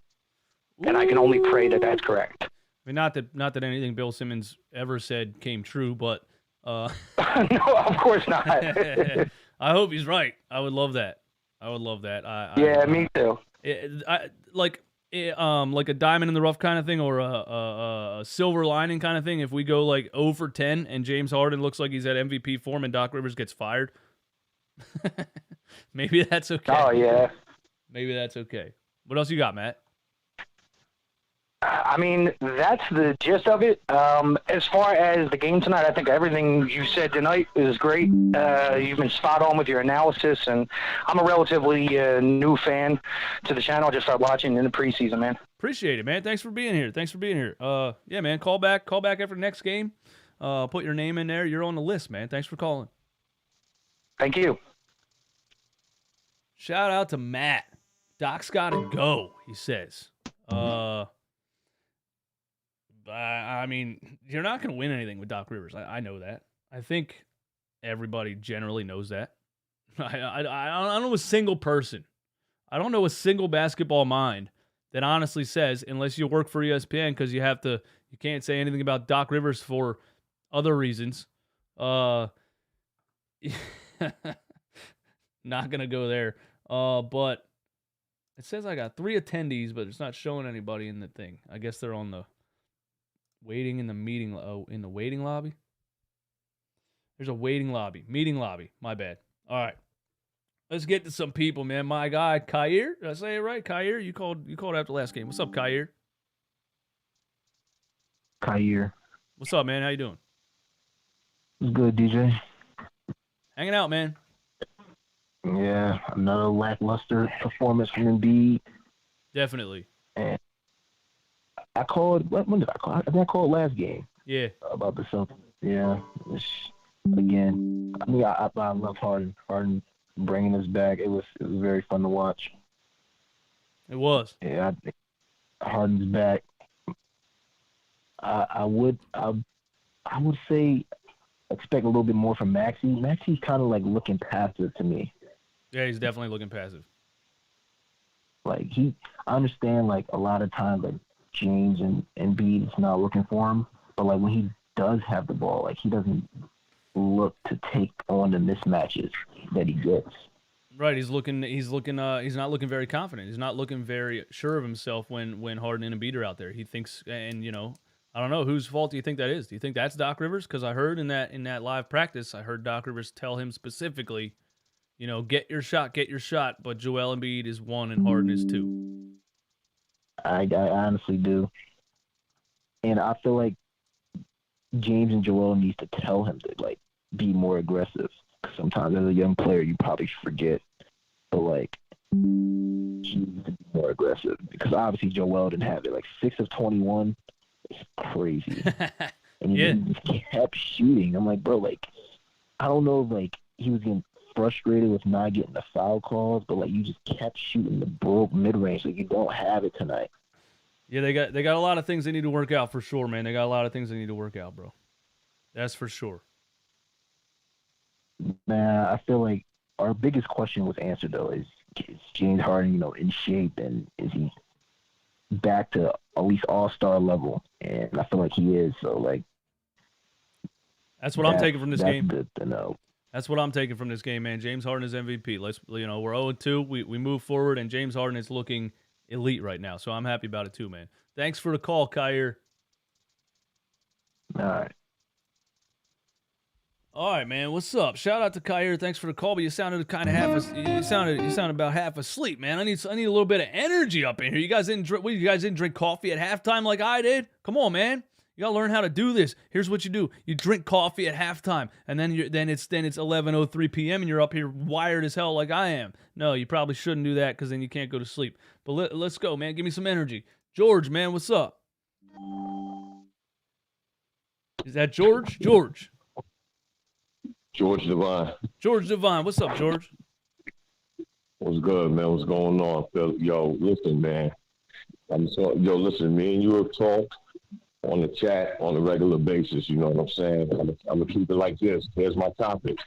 And I can only pray that that's correct. I mean, not that anything Bill Simmons ever said came true, but no, of course not. I hope he's right. I would love that. Yeah, me too. Like a diamond in the rough kind of thing, or a silver lining kind of thing. If we go like 0 for 10 and James Harden looks like he's at MVP form and Doc Rivers gets fired, maybe that's okay. Oh yeah, maybe that's okay. What else you got, Matt? I mean, that's the gist of it. As far as the game tonight, I think everything you said tonight is great. You've been spot on with your analysis, and I'm a relatively new fan to the channel. I just started watching in the preseason, man. Appreciate it, man. Thanks for being here. Yeah, man. Call back after the next game. Put your name in there. You're on the list, man. Thanks for calling. Thank you. Shout out to Matt. Doc's gotta go, he says. I mean, you're not going to win anything with Doc Rivers. I know that. I think everybody generally knows that. I don't know a single person. I don't know a single basketball mind that honestly says, unless you work for ESPN, because you can't say anything about Doc Rivers for other reasons. Not going to go there. But it says I got 3 attendees, but it's not showing anybody in the thing. I guess they're on the waiting in the meeting. In the waiting lobby. There's a waiting lobby, meeting lobby. My bad. All right, let's get to some people, man. My guy Kair. Did I say it right? Kair. You called after last game. What's up, Kair? Kair. What's up, man? How you doing? Good, DJ. Hanging out, man. Yeah, another lackluster performance from Embiid. Definitely. And I called. When did I call? I think I called last game. Yeah. About the Celtics. Yeah. Again, I mean, I love Harden. Harden bringing us back. It was very fun to watch. It was. Yeah, Harden's back. I would say expect a little bit more from Maxey. Maxey's kind of like looking passive to me. Yeah, he's definitely looking passive. Like I understand like a lot of times like James and Embiid is not looking for him, but like when he does have the ball, like he doesn't look to take on the mismatches that he gets. Right, he's not looking very confident. He's not looking very sure of himself when Harden and Embiid are out there. He thinks, and I don't know whose fault do you think that is. Do you think that's Doc Rivers? Because I heard in that live practice, I heard Doc Rivers tell him specifically, get your shot. But Joel Embiid is 1 and Harden is 2. I honestly do, and I feel like James and Joel needs to tell him to like be more aggressive. Sometimes as a young player, you probably forget, but like he needs to be more aggressive because obviously Joel didn't have it. Like 6 of 21, it's crazy, and he just kept shooting. I'm like, bro, like I don't know if like he was getting frustrated with not getting the foul calls, but like you just kept shooting the broke mid range. Like you don't have it tonight. Yeah, they got a lot of things they need to work out for sure, man. They got a lot of things they need to work out, bro. That's for sure. Man, I feel like our biggest question was answered though. Is is James Harden, in shape, and is he back to at least all-star level? And I feel like he is. So, like, that's what I'm taking from this game. Good to know. That's what I'm taking from this game, man. James Harden is MVP. We're 0-2. We move forward, and James Harden is looking elite right now. So I'm happy about it too, man. Thanks for the call, Kyer. All right, man. What's up? Shout out to Kyer. Thanks for the call. But you sounded kind of you sounded about half asleep, man. I need a little bit of energy up in here. You guys didn't drink coffee at halftime like I did? Come on, man. You gotta learn how to do this. Here's what you do: you drink coffee at halftime, and then it's 11:03 p.m. and you're up here wired as hell like I am. No, you probably shouldn't do that because then you can't go to sleep. But let's go, man. Give me some energy, George. Man, what's up? Is that George? George Devine. George Devine. What's up, George? What's good, man? What's going on, Phil? Yo, listen, man. Listen, me and you have talked on the chat on a regular basis. You know what I'm saying? I'm going to keep it like this. Here's my topic.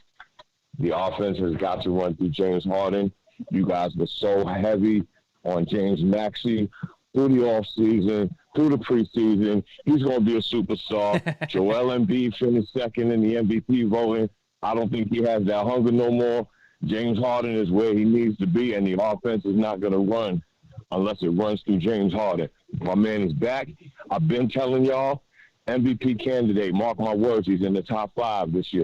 The offense has got to run through James Harden. You guys were so heavy on James Maxey through the offseason, through the preseason. He's going to be a superstar. Joel Embiid finished second in the MVP voting. I don't think he has that hunger no more. James Harden is where he needs to be, and the offense is not going to run unless it runs through James Harden. My man is back. I've been telling y'all, MVP candidate. Mark my words, he's in the top 5 this year.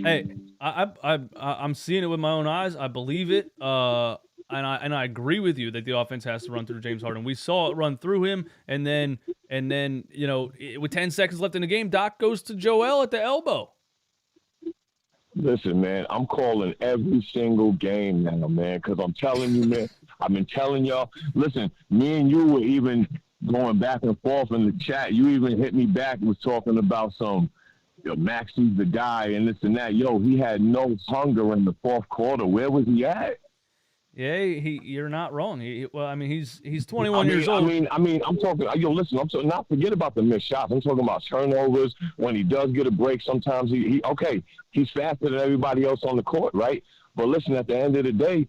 Hey, I'm seeing it with my own eyes. I believe it. And I agree with you that the offense has to run through James Harden. We saw it run through him, and then with 10 seconds left in the game, Doc goes to Joel at the elbow. Listen, man, I'm calling every single game now, man, because I'm telling you, man, I've been telling y'all. Listen, me and you were even going back and forth in the chat. You even hit me back and was talking about Maxey's the guy and this and that. Yo, he had no hunger in the fourth quarter. Where was he at? Yeah, you're not wrong. He's 21 years old. I'm talking. Listen. Not forget about the missed shots. I'm talking about turnovers. When he does get a break, sometimes he's faster than everybody else on the court, right? But listen, at the end of the day,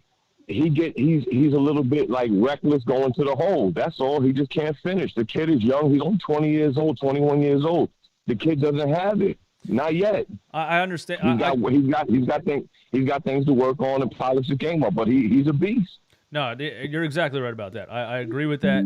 he's a little bit like reckless going to the hole. That's all. He just can't finish. The kid is young. He's only 20 years old, 21 years old. The kid doesn't have it. Not yet. I understand. He's got things to work on and polish the game up, but he's a beast. No, you're exactly right about that. I agree with that.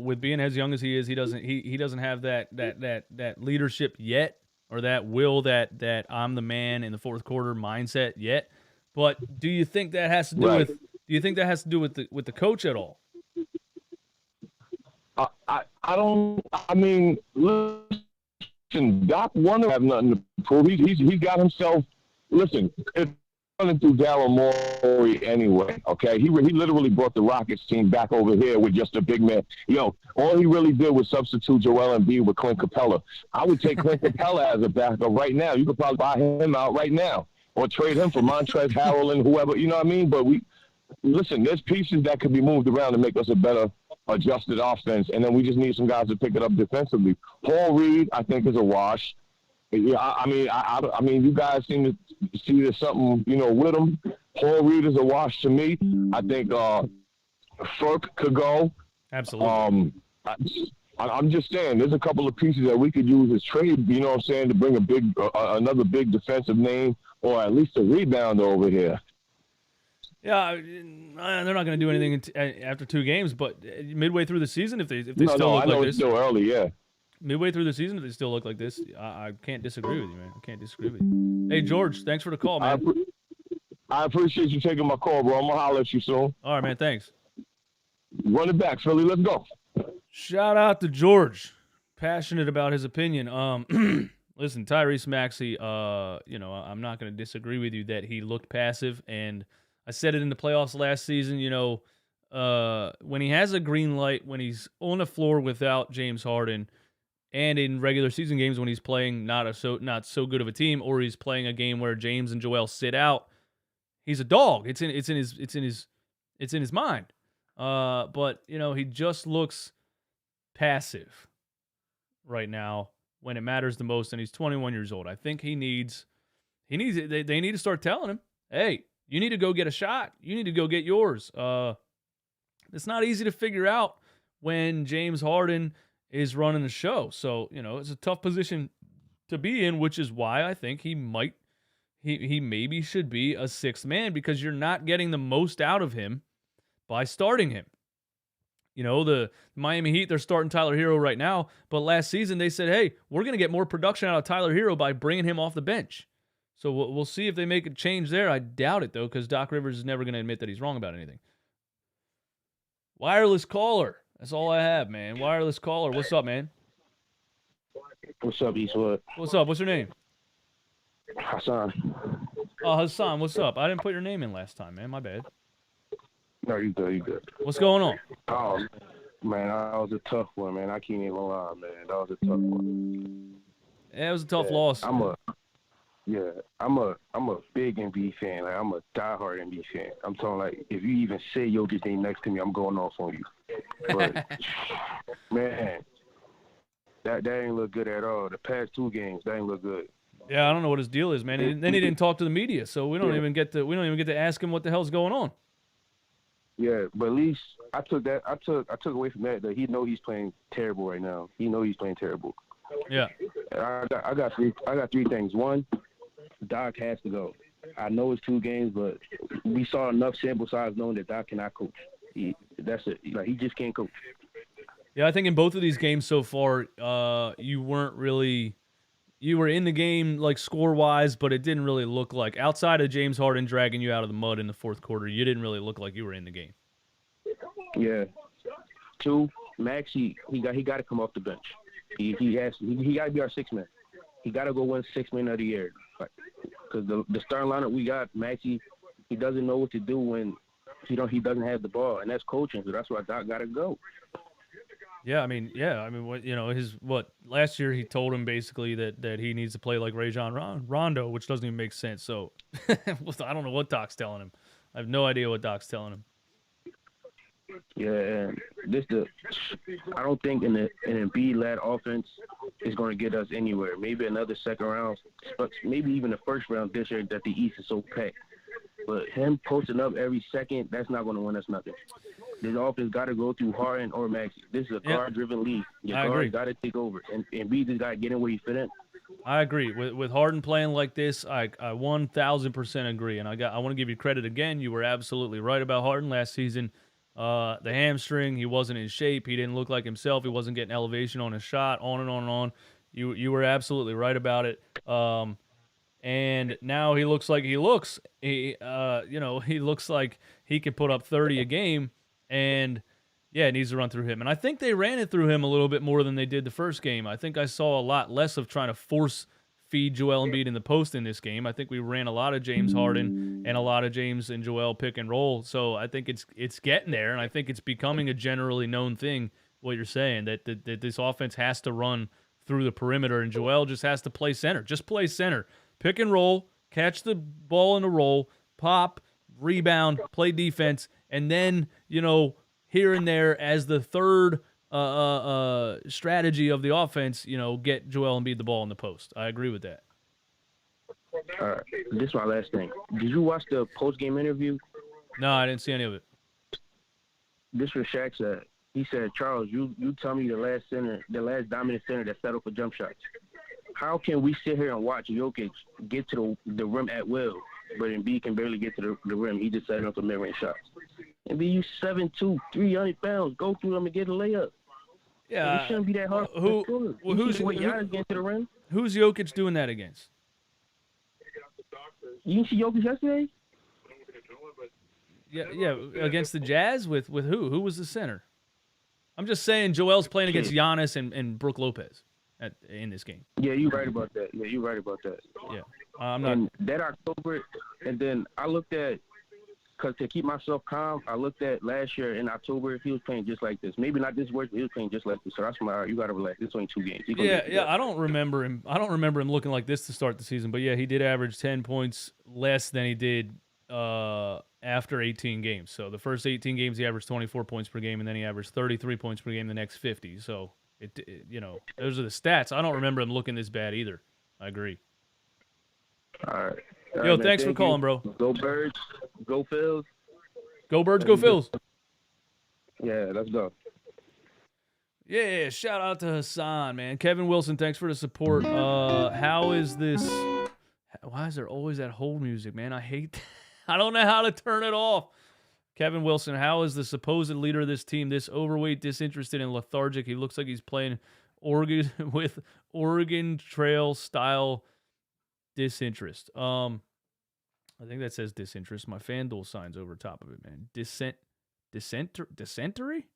With being as young as he is, he doesn't have that leadership yet, or that will that I'm the man in the fourth quarter mindset yet. But do you think that has to do with? Do you think that has to do with the coach at all? I don't. I mean, listen, Doc Warner have nothing to prove. He got himself. Listen, it's running through Daryl Morey anyway. Okay, he literally brought the Rockets team back over here with just a big man. All he really did was substitute Joel Embiid with Clint Capella. I would take Clint Capella as a backup right now. You could probably buy him out right now, or trade him for Montrezl Harrell and whoever. You know what I mean? But listen, there's pieces that could be moved around to make us a better adjusted offense, and then we just need some guys to pick it up defensively. Paul Reed, I think, is a wash. Yeah, I mean, you guys seem to see there's something, with him. Paul Reed is a wash to me. I think Furk could go. Absolutely. I'm just saying, there's a couple of pieces that we could use as trade. You know what I'm saying, to bring another big defensive name, or at least a rebounder over here. Yeah, they're not going to do anything after 2 games, but midway through the season, if they still look like this, it's still early, yeah. Midway through the season, if they still look like this, I can't disagree with you, man. I can't disagree with you. Hey, George, thanks for the call, man. I appreciate you taking my call, bro. I'm gonna holler at you soon. All right, man. Thanks. Run it back, Philly. Let's go. Shout out to George, passionate about his opinion. Listen, Tyrese Maxey. I'm not going to disagree with you that he looked passive, and I said it in the playoffs last season. When he has a green light, when he's on the floor without James Harden, and in regular season games when he's playing not so good of a team, or he's playing a game where James and Joel sit out, he's a dog. It's in his mind. But he just looks passive right now when it matters the most, and he's 21 years old. I think they need to start telling him, hey, You need to go get a shot. You need to go get yours. It's not easy to figure out when James Harden is running the show. So, it's a tough position to be in, which is why I think he maybe should be a sixth man, because you're not getting the most out of him by starting him. The Miami Heat, they're starting Tyler Hero right now, but last season they said, hey, we're going to get more production out of Tyler Hero by bringing him off the bench. So we'll see if they make a change there. I doubt it, though, because Doc Rivers is never going to admit that he's wrong about anything. Wireless caller. That's all I have, man. Wireless caller. What's up, man? What's up, Eastwood? What's up? What's your name? Hassan. Oh, Hassan, what's up? I didn't put your name in last time, man. My bad. No, you good, you good. What's going on? Oh, man, that was a tough one, man. I can't even lie, man. That was a tough one. Yeah, it was a tough loss. I'm a big Embiid fan. Like, I'm a diehard Embiid fan. I'm talking, like, if you even say Jokic name next to me, I'm going off on you. But, man, that ain't look good at all. The past 2 games, that ain't look good. Yeah, I don't know what his deal is, man. And then he didn't talk to the media, so we don't even get to ask him what the hell's going on. Yeah, but at least I took away from that he know he's playing terrible right now. He know he's playing terrible. Yeah. I got 3 things. One, Doc has to go. I know it's 2 games, but we saw enough sample size knowing that Doc cannot coach. That's it. Like, he just can't coach. Yeah, I think in both of these games so far, you were in the game, like, score-wise, but it didn't really look like, outside of James Harden dragging you out of the mud in the fourth quarter, you didn't really look like you were in the game. Yeah. 2, Maxey, he got to come off the bench. He got to be our 6th man. He got to go win 6th man of the year. Because the starting lineup we got, Maxey, he doesn't know what to do when he doesn't have the ball, and that's coaching. So that's why Doc got to go. Yeah, I mean, last year he told him basically that he needs to play like Rajon Rondo, which doesn't even make sense. So I don't know what Doc's telling him. I have no idea what Doc's telling him. Yeah, and I don't think an Embiid-led offense is going to get us anywhere. Maybe another second round, but maybe even the first round this year that the East is so packed. But him posting up every second, that's not going to win us nothing. This offense got to go through Harden or Maxey. This is a guard-driven league. Your guard got to take over, and Embiid just got to get in where he fit in. I agree. With Harden playing like this, I 1,000% agree. And I want to give you credit again. You were absolutely right about Harden last season. The hamstring, he wasn't in shape. He didn't look like himself. He wasn't getting elevation on his shot, on and on and on. You were absolutely right about it. And now he looks like he looks. He looks like he could put up 30 a game. And, yeah, it needs to run through him. And I think they ran it through him a little bit more than they did the first game. I think I saw a lot less of trying to force feed Joel Embiid in the post in this game. I think we ran a lot of James Harden and a lot of James and Joel pick and roll. So I think it's getting there, and I think it's becoming a generally known thing, what you're saying, that this offense has to run through the perimeter, and Joel just has to play center. Just play center. Pick and roll, catch the ball in the roll, pop, rebound, play defense, and then, here and there as the third strategy of the offense, get Joel Embiid the ball in the post. I agree with that. All right, this is my last thing. Did you watch the post-game interview? No, I didn't see any of it. This was Shaq said. He said, Charles, you tell me the last dominant center that settled for jump shots. How can we sit here and watch Jokic get to the rim at will, but Embiid can barely get to the rim? He just setting up for mid-range shots. Embiid, you 7'2", 300 pounds. Go through them and get a layup. Yeah, it shouldn't be that hard. Who's getting to the rim? Who's Jokic doing that against? You didn't see Jokic yesterday? Yeah, against the Jazz with who? Who was the center? I'm just saying Joel's playing against Giannis and Brook Lopez in this game. Yeah, you're right about that. Yeah, I'm not. And that October, and then I looked at, because to keep myself calm, I looked at last year in October, he was playing just like this. Maybe not this work, but he was playing just like this. So that's why you got to relax. It's only 2 games. I don't remember him. I don't remember him looking like this to start the season. But yeah, he did average 10 points less than he did after 18 games. So the first 18 games he averaged 24 points per game, and then he averaged 33 points per game the next 50. So those are the stats. I don't remember him looking this bad either. I agree. All right. Yo, thanks for calling, bro. Go Birds. Go Phils. Go Birds, go Phils. Yeah, let's go. Yeah, shout out to Hassan, man. Kevin Wilson, thanks for the support. How is this? Why is there always that hold music, man? I hate I don't know how to turn it off. Kevin Wilson, how is the supposed leader of this team this overweight, disinterested, and lethargic? He looks like he's playing Oregon with Oregon Trail style disinterest. I think that says disinterest. My FanDuel sign's over top of it, man. Dysentery?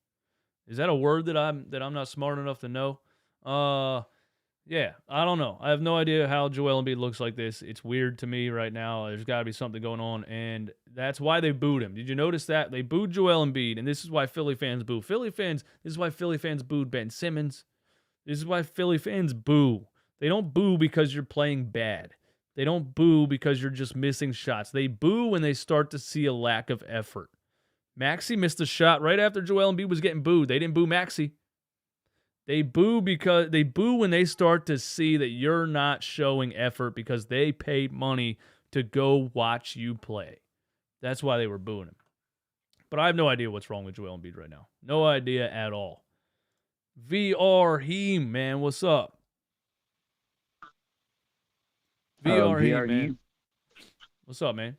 Is that a word that I'm not smart enough to know? Yeah, I don't know. I have no idea how Joel Embiid looks like this. It's weird to me right now. There's got to be something going on, and that's why they booed him. Did you notice that? They booed Joel Embiid, and this is why Philly fans boo. This is why Philly fans booed Ben Simmons. This is why Philly fans boo. They don't boo because you're playing bad. They don't boo because you're just missing shots. They boo when they start to see a lack of effort. Maxey missed a shot right after Joel Embiid was getting booed. They didn't boo Maxey. They boo when they start to see that you're not showing effort because they paid money to go watch you play. That's why they were booing him. But I have no idea what's wrong with Joel Embiid right now. No idea at all. VR Heem, man, what's up? VR Heem, man. What's up, man?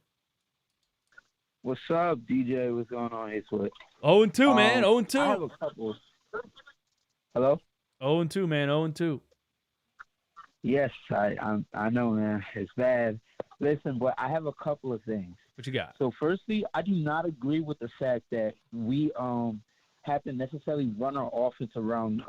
What's up, DJ? What's going on, Acewood? 0-2, man. 0-2. I have a couple. Hello? 0-2, man. 0-2. Yes, I know, man. It's bad. Listen, but I have a couple of things. What you got? So, firstly, I do not agree with the fact that we have to necessarily run our offense around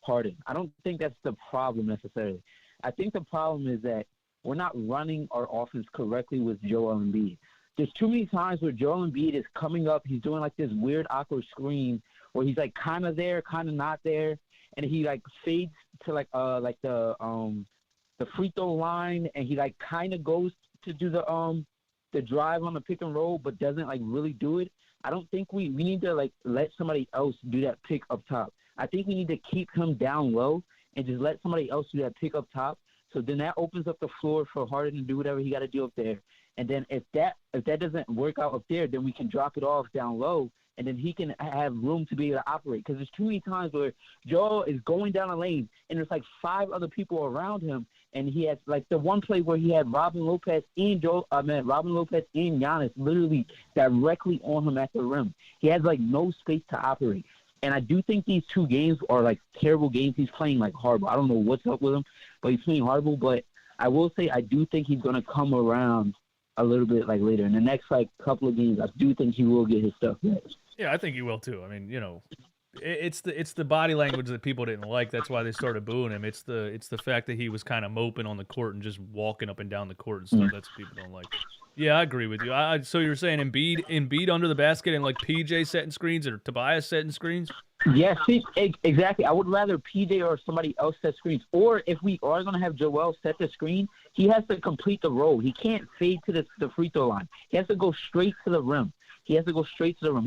Harden. I don't think that's the problem necessarily. I think the problem is that we're not running our offense correctly with Joel Embiid. There's too many times where Joel Embiid is coming up, he's doing like this weird, awkward screen where he's like kind of there, kind of not there, and he like fades to like the free throw line, and he like kind of goes to do the drive on the pick and roll, but doesn't like really do it. I don't think we need to like let somebody else do that pick up top. I think we need to keep him down low and just let somebody else do that pick up top. So then that opens up the floor for Harden to do whatever he got to do up there. And then if that doesn't work out up there, then we can drop it off down low, and then he can have room to be able to operate. Because there's too many times where Joel is going down a lane, and there's like 5 other people around him, and he has like the one play where he had Robin Lopez and Giannis literally directly on him at the rim. He has like no space to operate. And I do think these 2 games are like terrible games. He's playing like horrible. I don't know what's up with him, but he's playing horrible. But I will say I do think he's going to come around a little bit like later. In the next like couple of games, I do think he will get his stuff back. Yeah, I think he will too. I mean, you know, it's the body language that people didn't like. That's why they started booing him. It's the fact that he was kind of moping on the court and just walking up and down the court and stuff. That's what people don't like. Yeah, I agree with you. So you're saying Embiid under the basket and like PJ setting screens or Tobias setting screens? Yes, exactly. I would rather PJ or somebody else set screens. Or if we are going to have Joel set the screen, he has to complete the roll. He can't fade to the free throw line. He has to go straight to the rim. He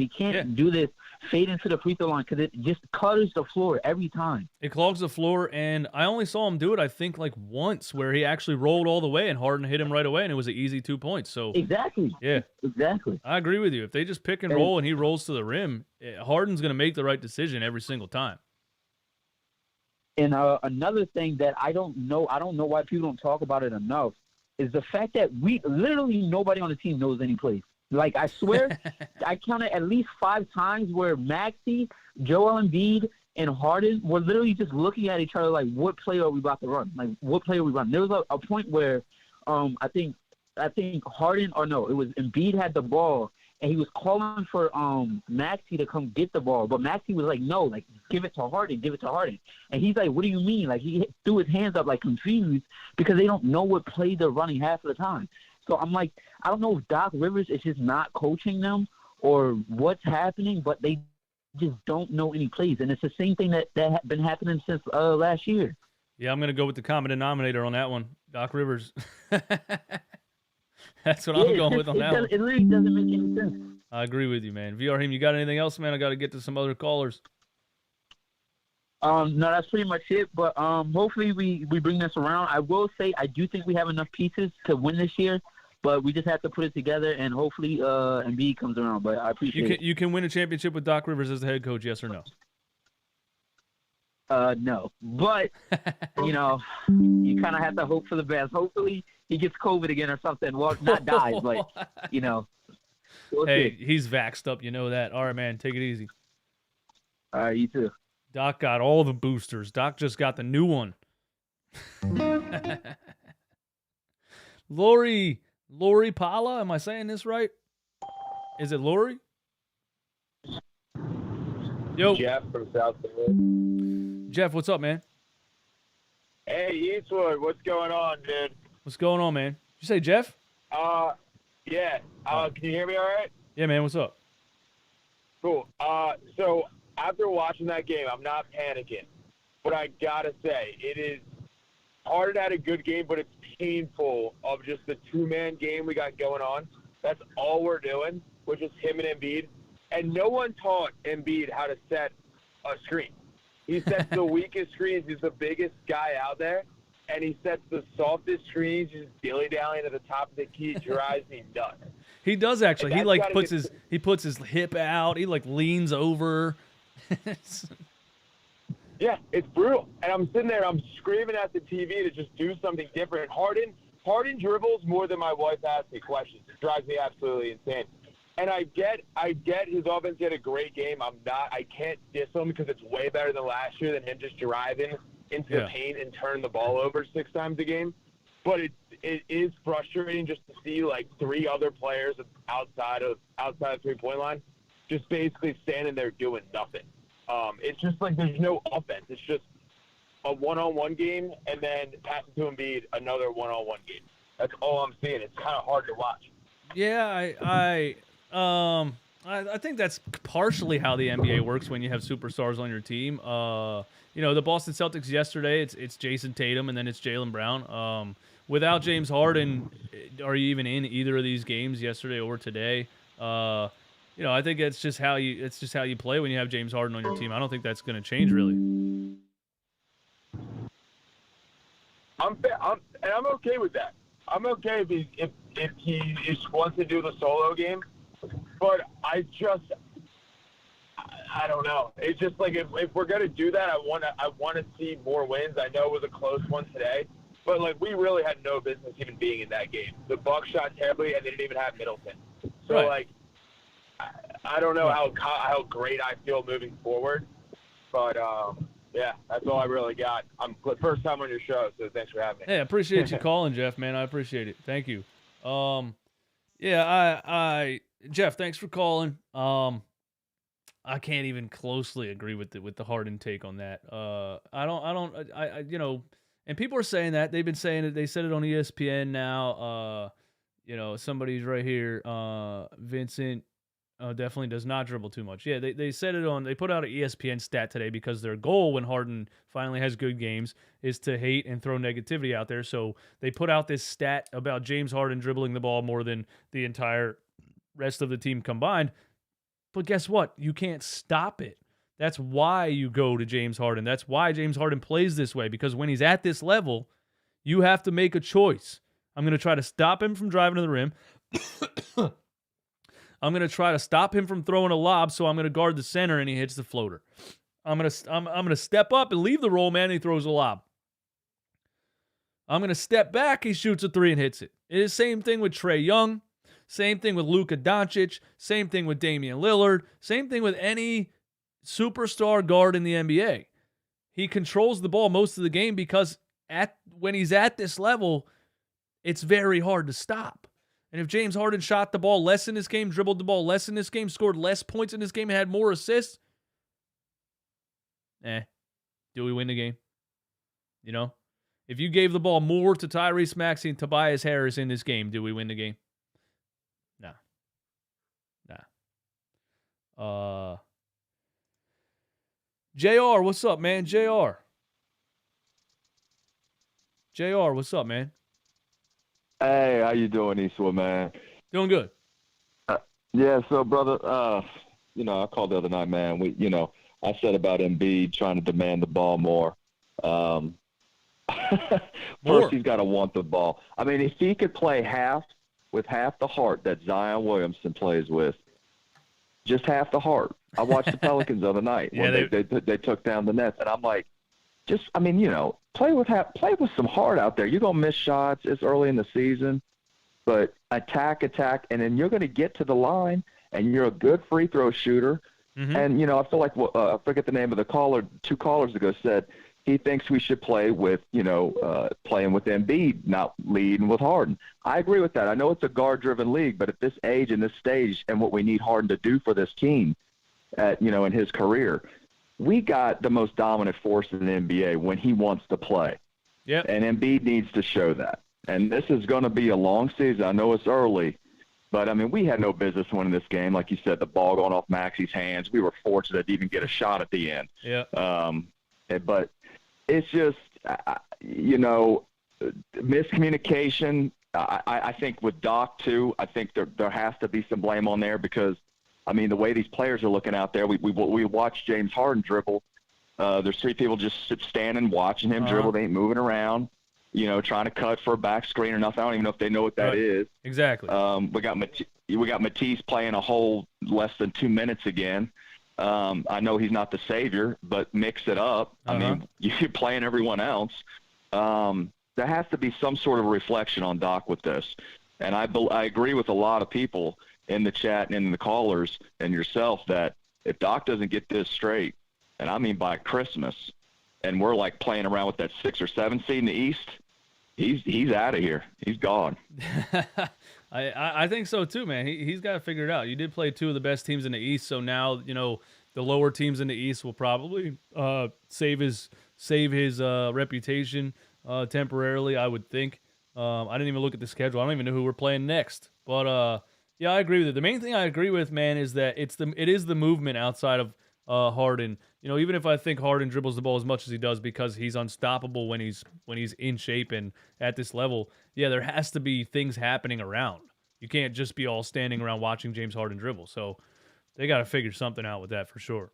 can't do this fade into the free throw line because it just clutters the floor every time. It clogs the floor, and I only saw him do it, I think, like once where he actually rolled all the way and Harden hit him right away, and it was an easy 2 points. So exactly. Yeah. Exactly. I agree with you. If they just pick and roll and he rolls to the rim, Harden's going to make the right decision every single time. And another thing that I don't know why people don't talk about it enough, is the fact that nobody on the team knows any plays. Like, I swear, I counted at least 5 times where Maxey, Joel Embiid, and Harden were literally just looking at each other like, what play are we about to run? Like, what play are we running? There was a point where I think Harden, or no, it was Embiid had the ball, and he was calling for Maxey to come get the ball. But Maxey was like, no, like, give it to Harden. And he's like, what do you mean? Like, he threw his hands up, like, confused, because they don't know what play they're running half of the time. So I'm like, I don't know if Doc Rivers is just not coaching them or what's happening, but they just don't know any plays. And it's the same thing that had been happening since last year. Yeah, I'm going to go with the common denominator on that one. Doc Rivers. That's what I'm going with on that one. It literally doesn't make any sense. I agree with you, man. VRHim, you got anything else, man? I got to get to some other callers. No, that's pretty much it. But hopefully we bring this around. I will say I do think we have enough pieces to win this year. But we just have to put it together, and hopefully Embiid comes around. But I appreciate it. You can win a championship with Doc Rivers as the head coach, yes or no? No. But, you know, you kind of have to hope for the best. Hopefully he gets COVID again or something. Well, not dies, but, you know. We'll Hey, see. he's vaxxed up. You know that. All right, man. Take it easy. All right, you too. Doc got all the boosters. Doc just got the new one. Lori Pala, am I saying this right? Is it Lori? Yo, Jeff from South Philly. Jeff, what's up, man? Hey, Eastwood, what's going on, dude? What's going on, man? Did you say Jeff? Yeah. Can you hear me all right? Yeah, man. What's up? Cool. So after watching that game, I'm not panicking, but I gotta say, it is Harden had a good game, but it's painful of just the two-man game we got going on. That's all we're doing, which is him and Embiid. And no one taught Embiid how to set a screen. He sets the weakest screens. He's the biggest guy out there, and he sets the softest screens, just dilly-dallying at the top of the key. It drives me nuts. He does actually. And He that's like gotta puts his hip out. He like leans over. Yeah, it's brutal. And I'm sitting there, I'm screaming at the TV to just do something different. Harden dribbles more than my wife asks me questions. It drives me absolutely insane. And I get his offense had a great game. I can't diss him because it's way better than last year than him just driving into the paint and turning the ball over 6 times a game. But it is frustrating just to see like 3 other players outside of 3-point line just basically standing there doing nothing. It's just like there's no offense. It's just a one-on-one game and then passing to Embiid, another one-on-one game. That's all I'm seeing. It's kind of hard to watch. Yeah, I think that's partially how the NBA works when you have superstars on your team. You know, the Boston Celtics yesterday, it's Jason Tatum and then it's Jaylen Brown. Without James Harden, are you even in either of these games yesterday or today? You know, I think it's just how you play when you have James Harden on your team. I don't think that's going to change really. I'm okay with that. I'm okay if he just wants to do the solo game, but I don't know. It's just like if we're gonna do that, I want to see more wins. I know it was a close one today, but like we really had no business even being in that game. The Bucks shot terribly, and they didn't even have Middleton. So like, I don't know how great I feel moving forward, but yeah, that's all I really got. I'm first time on your show, so thanks for having me. Hey, I appreciate you calling, Jeff, man. I appreciate it. Thank you. Yeah, Jeff, thanks for calling. I can't even closely agree with the Harden take on that. I you know, and people are saying that. They've been saying it. They said it on ESPN now. You know, somebody's right here. Vincent definitely does not dribble too much. Yeah, they said it on. They put out an ESPN stat today because their goal when Harden finally has good games is to hate and throw negativity out there. So they put out this stat about James Harden dribbling the ball more than the entire rest of the team combined. But guess what? You can't stop it. That's why you go to James Harden. That's why James Harden plays this way, because when he's at this level, you have to make a choice. I'm going to try to stop him from driving to the rim. I'm going to try to stop him from throwing a lob, so I'm going to guard the center and he hits the floater. I'm going to step up and leave the roll man and he throws a lob. I'm going to step back, he shoots a 3 and hits it. It is the same thing with Trae Young. Same thing with Luka Doncic. Same thing with Damian Lillard. Same thing with any superstar guard in the NBA. He controls the ball most of the game because when he's at this level, it's very hard to stop. And if James Harden shot the ball less in this game, dribbled the ball less in this game, scored less points in this game, and had more assists, do we win the game? You know? If you gave the ball more to Tyrese Maxey and Tobias Harris in this game, do we win the game? Nah. JR, what's up, man? JR, what's up, man? Hey, how you doing, Eastwood, man? Doing good. Yeah, so, brother, you know, I called the other night, man. I said about Embiid trying to demand the ball more. First, he's got to want the ball. I mean, if he could play half with half the heart that Zion Williamson plays with. Just half the heart. I watched the Pelicans the other night when they took down the Nets, and I'm like, play with some heart out there. You're gonna miss shots. It's early in the season, but attack, and then you're gonna get to the line, and you're a good free throw shooter. Mm-hmm. And I feel like I forget the name of the caller. 2 callers ago said he thinks we should play with playing with Embiid, not leading with Harden. I agree with that. I know it's a guard-driven league, but at this age and this stage, and what we need Harden to do for this team, in his career, we got the most dominant force in the NBA when he wants to play. Yep. And Embiid needs to show that. And this is going to be a long season. I know it's early, but, we had no business winning this game. Like you said, the ball going off Maxey's hands. We were fortunate to even get a shot at the end. Yeah. But it's just, miscommunication. I think with Doc, too, I think there has to be some blame on there because, the way these players are looking out there, we watched James Harden dribble. There's 3 people just standing watching him dribble. They ain't moving around, trying to cut for a back screen or nothing. I don't even know if they know what that is. Exactly. We got Matisse playing a whole less than 2 minutes again. I know he's not the savior, but mix it up. You're playing everyone else. There has to be some sort of reflection on Doc with this. And I agree with a lot of people in the chat and in the callers and yourself that if Doc doesn't get this straight, and by Christmas, and we're like playing around with that 6 or 7 seed in the East, he's out of here. He's gone. I think so too, man. He's got to figure it out. You did play 2 of the best teams in the East, so now the lower teams in the East will probably save his reputation temporarily. I would think. I didn't even look at the schedule. I don't even know who we're playing next. But yeah, I agree with it. The main thing I agree with, man, is that it is the movement outside of Harden. Even if I think Harden dribbles the ball as much as he does because he's unstoppable when he's in shape and at this level, yeah, there has to be things happening around. You can't just be all standing around watching James Harden dribble. So they got to figure something out with that for sure.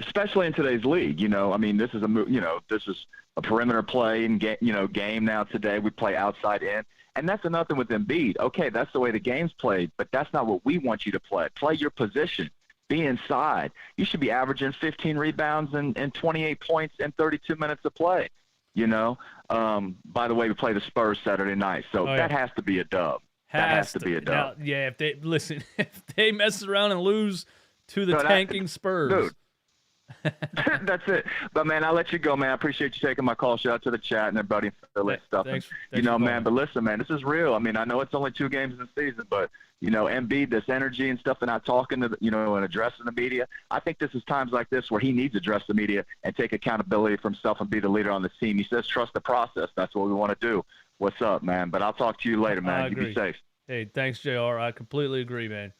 Especially in today's league, this is a perimeter play and game now today. We play outside in, and that's another thing with Embiid. Okay, that's the way the game's played, but that's not what we want you to play. Play your position. Be inside. You should be averaging 15 rebounds and 28 points in 32 minutes of play. By the way, we play the Spurs Saturday night, so that has to be a dub. That has to be a dub. Now, yeah, if they mess around and lose to the tanking Spurs. Dude. That's it. But, man, I'll let you go, man. I appreciate you taking my call. Shout out to the chat and everybody for the stuff. Thanks man, but listen, man, this is real. I know it's only 2 games in the season, but, Embiid, this energy and stuff and not talking to, and addressing the media. I think this is times like this where he needs to address the media and take accountability for himself and be the leader on the team. He says trust the process. That's what we want to do. What's up, man? But I'll talk to you later, man. You be safe. Hey, thanks, JR. I completely agree, man.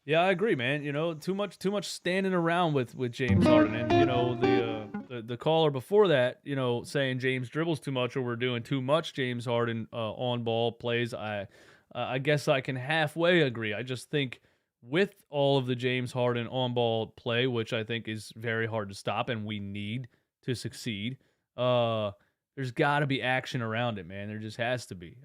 Yeah, I agree, man. Too much standing around with James Harden, and the caller before that, saying James dribbles too much or we're doing too much James Harden on ball plays. I guess I can halfway agree. I just think with all of the James Harden on ball play, which I think is very hard to stop, and we need to succeed. There's got to be action around it, man. There just has to be.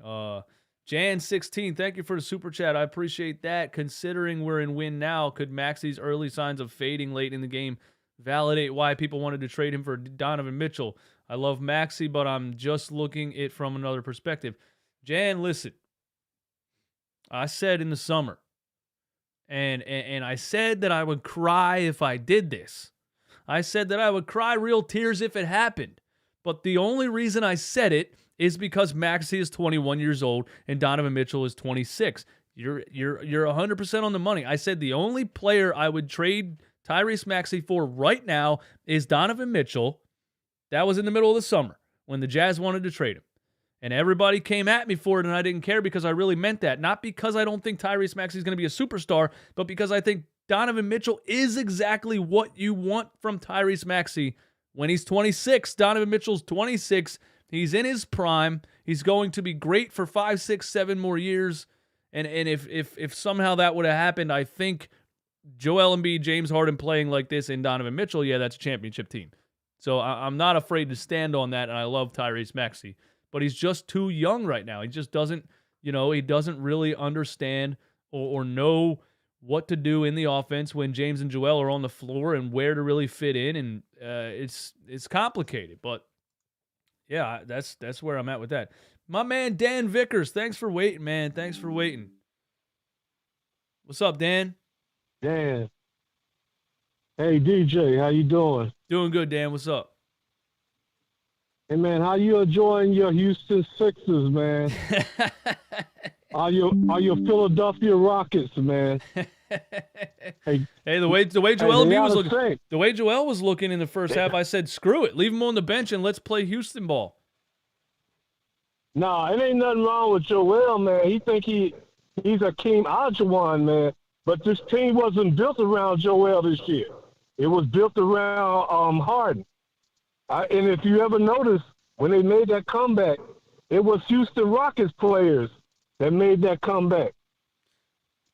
Jan16, thank you for the super chat. I appreciate that. Considering we're in win now, could Maxey's early signs of fading late in the game validate why people wanted to trade him for Donovan Mitchell? I love Maxey, but I'm just looking it from another perspective. Jan, listen. I said in the summer, and I said that I would cry if I did this. I said that I would cry real tears if it happened. But the only reason I said it is because Maxey is 21 years old and Donovan Mitchell is 26. You're 100% on the money. I said the only player I would trade Tyrese Maxey for right now is Donovan Mitchell. That was in the middle of the summer when the Jazz wanted to trade him. And everybody came at me for it, and I didn't care because I really meant that. Not because I don't think Tyrese Maxey is going to be a superstar, but because I think Donovan Mitchell is exactly what you want from Tyrese Maxey when he's 26. Donovan Mitchell's 26. He's in his prime. He's going to be great for 5, 6, 7 more years. And if somehow that would have happened, I think Joel Embiid, James Harden playing like this, and Donovan Mitchell, yeah, that's a championship team. So I'm not afraid to stand on that, and I love Tyrese Maxey. But he's just too young right now. He just doesn't, You know, he doesn't really understand or know what to do in the offense when James and Joel are on the floor and where to really fit in, and it's complicated. But yeah, that's where I'm at with that. My man Dan Vickers, thanks for waiting, man. Thanks for waiting. What's up, Dan? Dan. Hey, DJ, how you doing? Doing good, Dan. What's up? Hey, man, how you enjoying your Houston Sixers, man? Are your Philadelphia Rockets, man? Hey, the way Joel Embiid was looking, the way Joel was looking in the first half, I said, screw it, leave him on the bench and let's play Houston ball. Nah, it ain't nothing wrong with Joel, man. He think he's Akeem Olajuwon, man. But this team wasn't built around Joel this year. It was built around Harden. And if you ever notice, when they made that comeback, it was Houston Rockets players that made that comeback,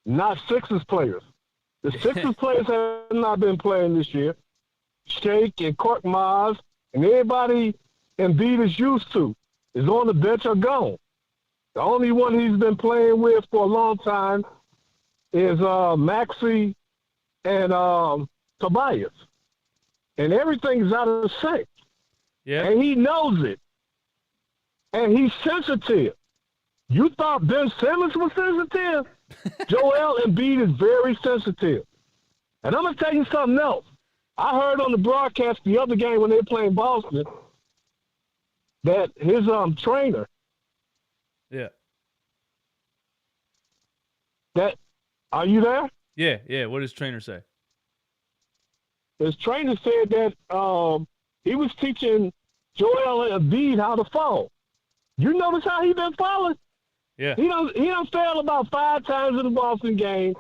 not Sixers players. The Sixers players have not been playing this year. Shake and Korkmaz and everybody Embiid is used to is on the bench or gone. The only one he's been playing with for a long time is Maxey and Tobias. And everything's out of sync. Yeah. And he knows it. And he's sensitive. You thought Ben Simmons was sensitive? Joel Embiid is very sensitive. And I'm going to tell you something else. I heard on the broadcast the other game when they were playing Boston that his trainer. Yeah. Are you there? Yeah. What does trainer say? His trainer said that he was teaching Joel Embiid how to fall. You notice how he been falling? Yeah. He done failed about 5 times in the Boston game,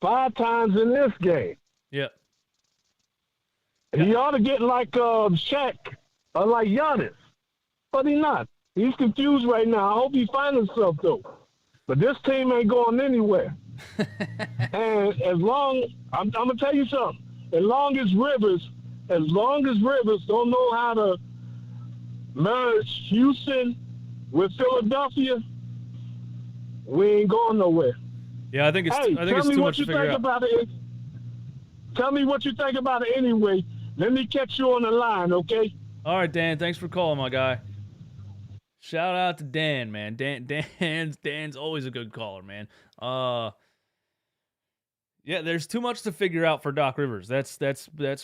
5 times in this game. Yeah. And he ought to get like Shaq or like Giannis. But he's not. He's confused right now. I hope he finds himself, though. But this team ain't going anywhere. And I'm going to tell you something. As long as Rivers don't know how to merge Houston with Philadelphia, we ain't going nowhere. Yeah, I think it's too much to figure out. Tell me what you think about it anyway. Let me catch you on the line, okay? All right, Dan. Thanks for calling, my guy. Shout out to Dan, man. Dan's always a good caller, man. Yeah, there's too much to figure out for Doc Rivers. That's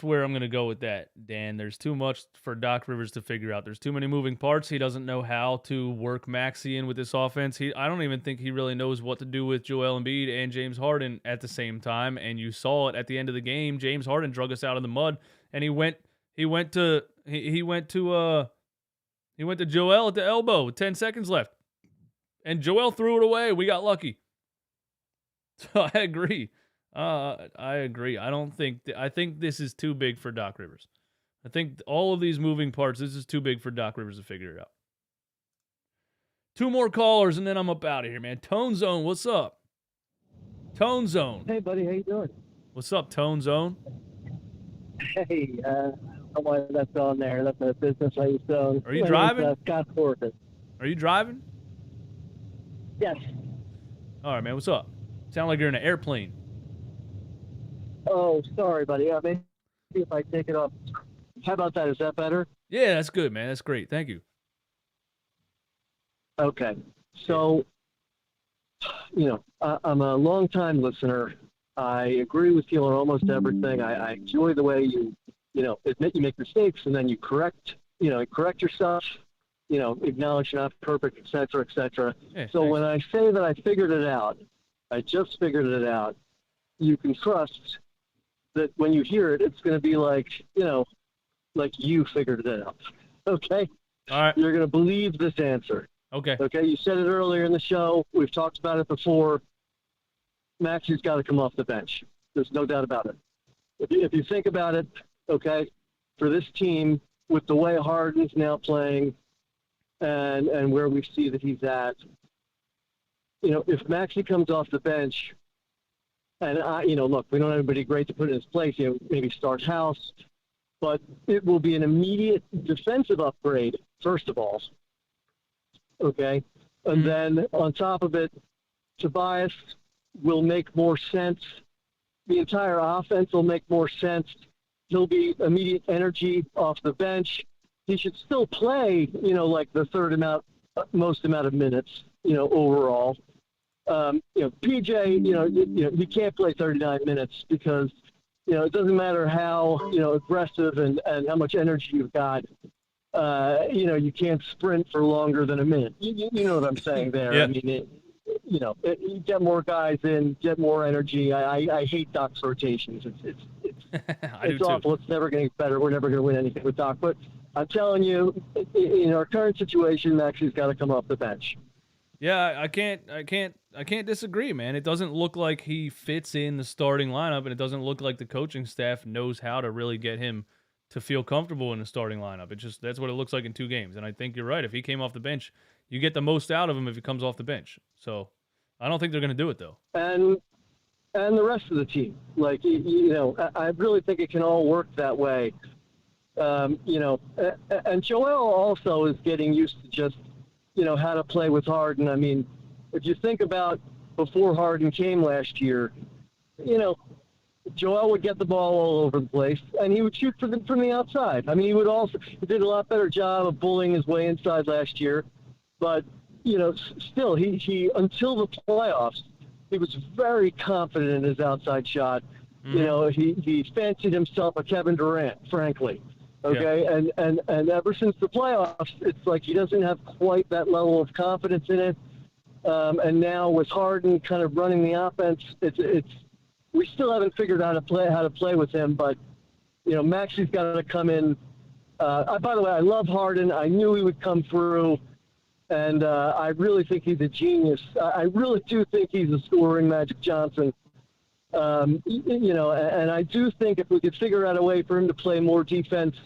where I'm going to go with that, Dan. There's too much for Doc Rivers to figure out. There's too many moving parts. He doesn't know how to work Maxey in with this offense. I don't even think he really knows what to do with Joel Embiid and James Harden at the same time. And you saw it at the end of the game. James Harden drug us out of the mud, and he went to Joel at the elbow with 10 seconds left, and Joel threw it away. We got lucky. So I agree. I think this is too big for Doc Rivers. I think all of these moving parts, this is too big for Doc Rivers to figure it out. 2 more callers, and then I'm up out of here, man. Tone Zone, what's up? Tone Zone. Hey, buddy, how you doing? What's up, Tone Zone? Hey, I don't know why that's on there. That's a business I used to own. Are you driving? Scott Corker. Are you driving? Yes. All right, man, what's up? Sound like you're in an airplane. Oh, sorry, buddy. Maybe if I take it off. How about that? Is that better? Yeah, that's good, man. That's great. Thank you. Okay. So, I'm a long-time listener. I agree with you on almost everything. I enjoy the way you admit you make mistakes and then you correct yourself, acknowledge you're not perfect, et cetera, et cetera. Yeah, so thanks. when I say that I figured it out, I just figured it out, you can trust that when you hear it, it's going to be like you figured it out. Okay? All right. You're going to believe this answer. Okay. Okay, you said it earlier in the show. We've talked about it before. Maxey's got to come off the bench. There's no doubt about it. If you think about it, okay, for this team, with the way Harden's now playing and where we see that he's at, if Maxey comes off the bench, and look, we don't have anybody great to put in his place, maybe start House, but it will be an immediate defensive upgrade, first of all. Okay? And then on top of it, Tobias will make more sense. The entire offense will make more sense. He'll be immediate energy off the bench. He should still play, like the most amount of minutes, overall. PJ, he can't play 39 minutes because, it doesn't matter how, aggressive and how much energy you've got. You can't sprint for longer than a minute. You know what I'm saying there. Yeah. I mean, you get more guys in, get more energy. I hate Doc's rotations. It's awful. It's never going to get better. We're never going to win anything with Doc. But I'm telling you, in our current situation, Maxey's got to come off the bench. Yeah, I can't disagree, man. It doesn't look like he fits in the starting lineup, and it doesn't look like the coaching staff knows how to really get him to feel comfortable in the starting lineup. That's what it looks like in 2 games. And I think you're right. If he came off the bench, you get the most out of him if he comes off the bench. So I don't think they're going to do it, though. And the rest of the team, I really think it can all work that way. And Joel also is getting used to just, how to play with Harden. I mean, if you think about before Harden came last year, Joel would get the ball all over the place, and he would shoot from the outside. I mean, he did a lot better job of bullying his way inside last year. But, still, he until the playoffs, he was very confident in his outside shot. He fancied himself a Kevin Durant, frankly. Okay, yeah. And ever since the playoffs, it's like he doesn't have quite that level of confidence in it. And now with Harden kind of running the offense, we still haven't figured out how to play with him. But Maxey's got to come in. By the way, I love Harden. I knew he would come through, and I really think he's a genius. I really do think he's a scoring Magic Johnson. And I do think if we could figure out a way for him to play more defense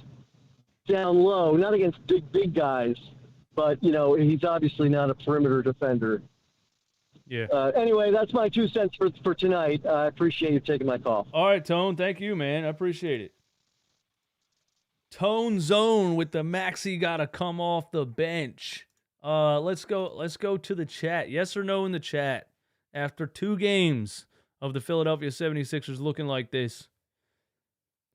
down low, not against big guys, but, he's obviously not a perimeter defender. Yeah. Anyway, that's my 2 cents for tonight. I appreciate you taking my call. All right, Tone. Thank you, man. I appreciate it. Tone Zone with the Maxey gotta come off the bench. Let's go to the chat. Yes or no in the chat. After 2 games of the Philadelphia 76ers looking like this,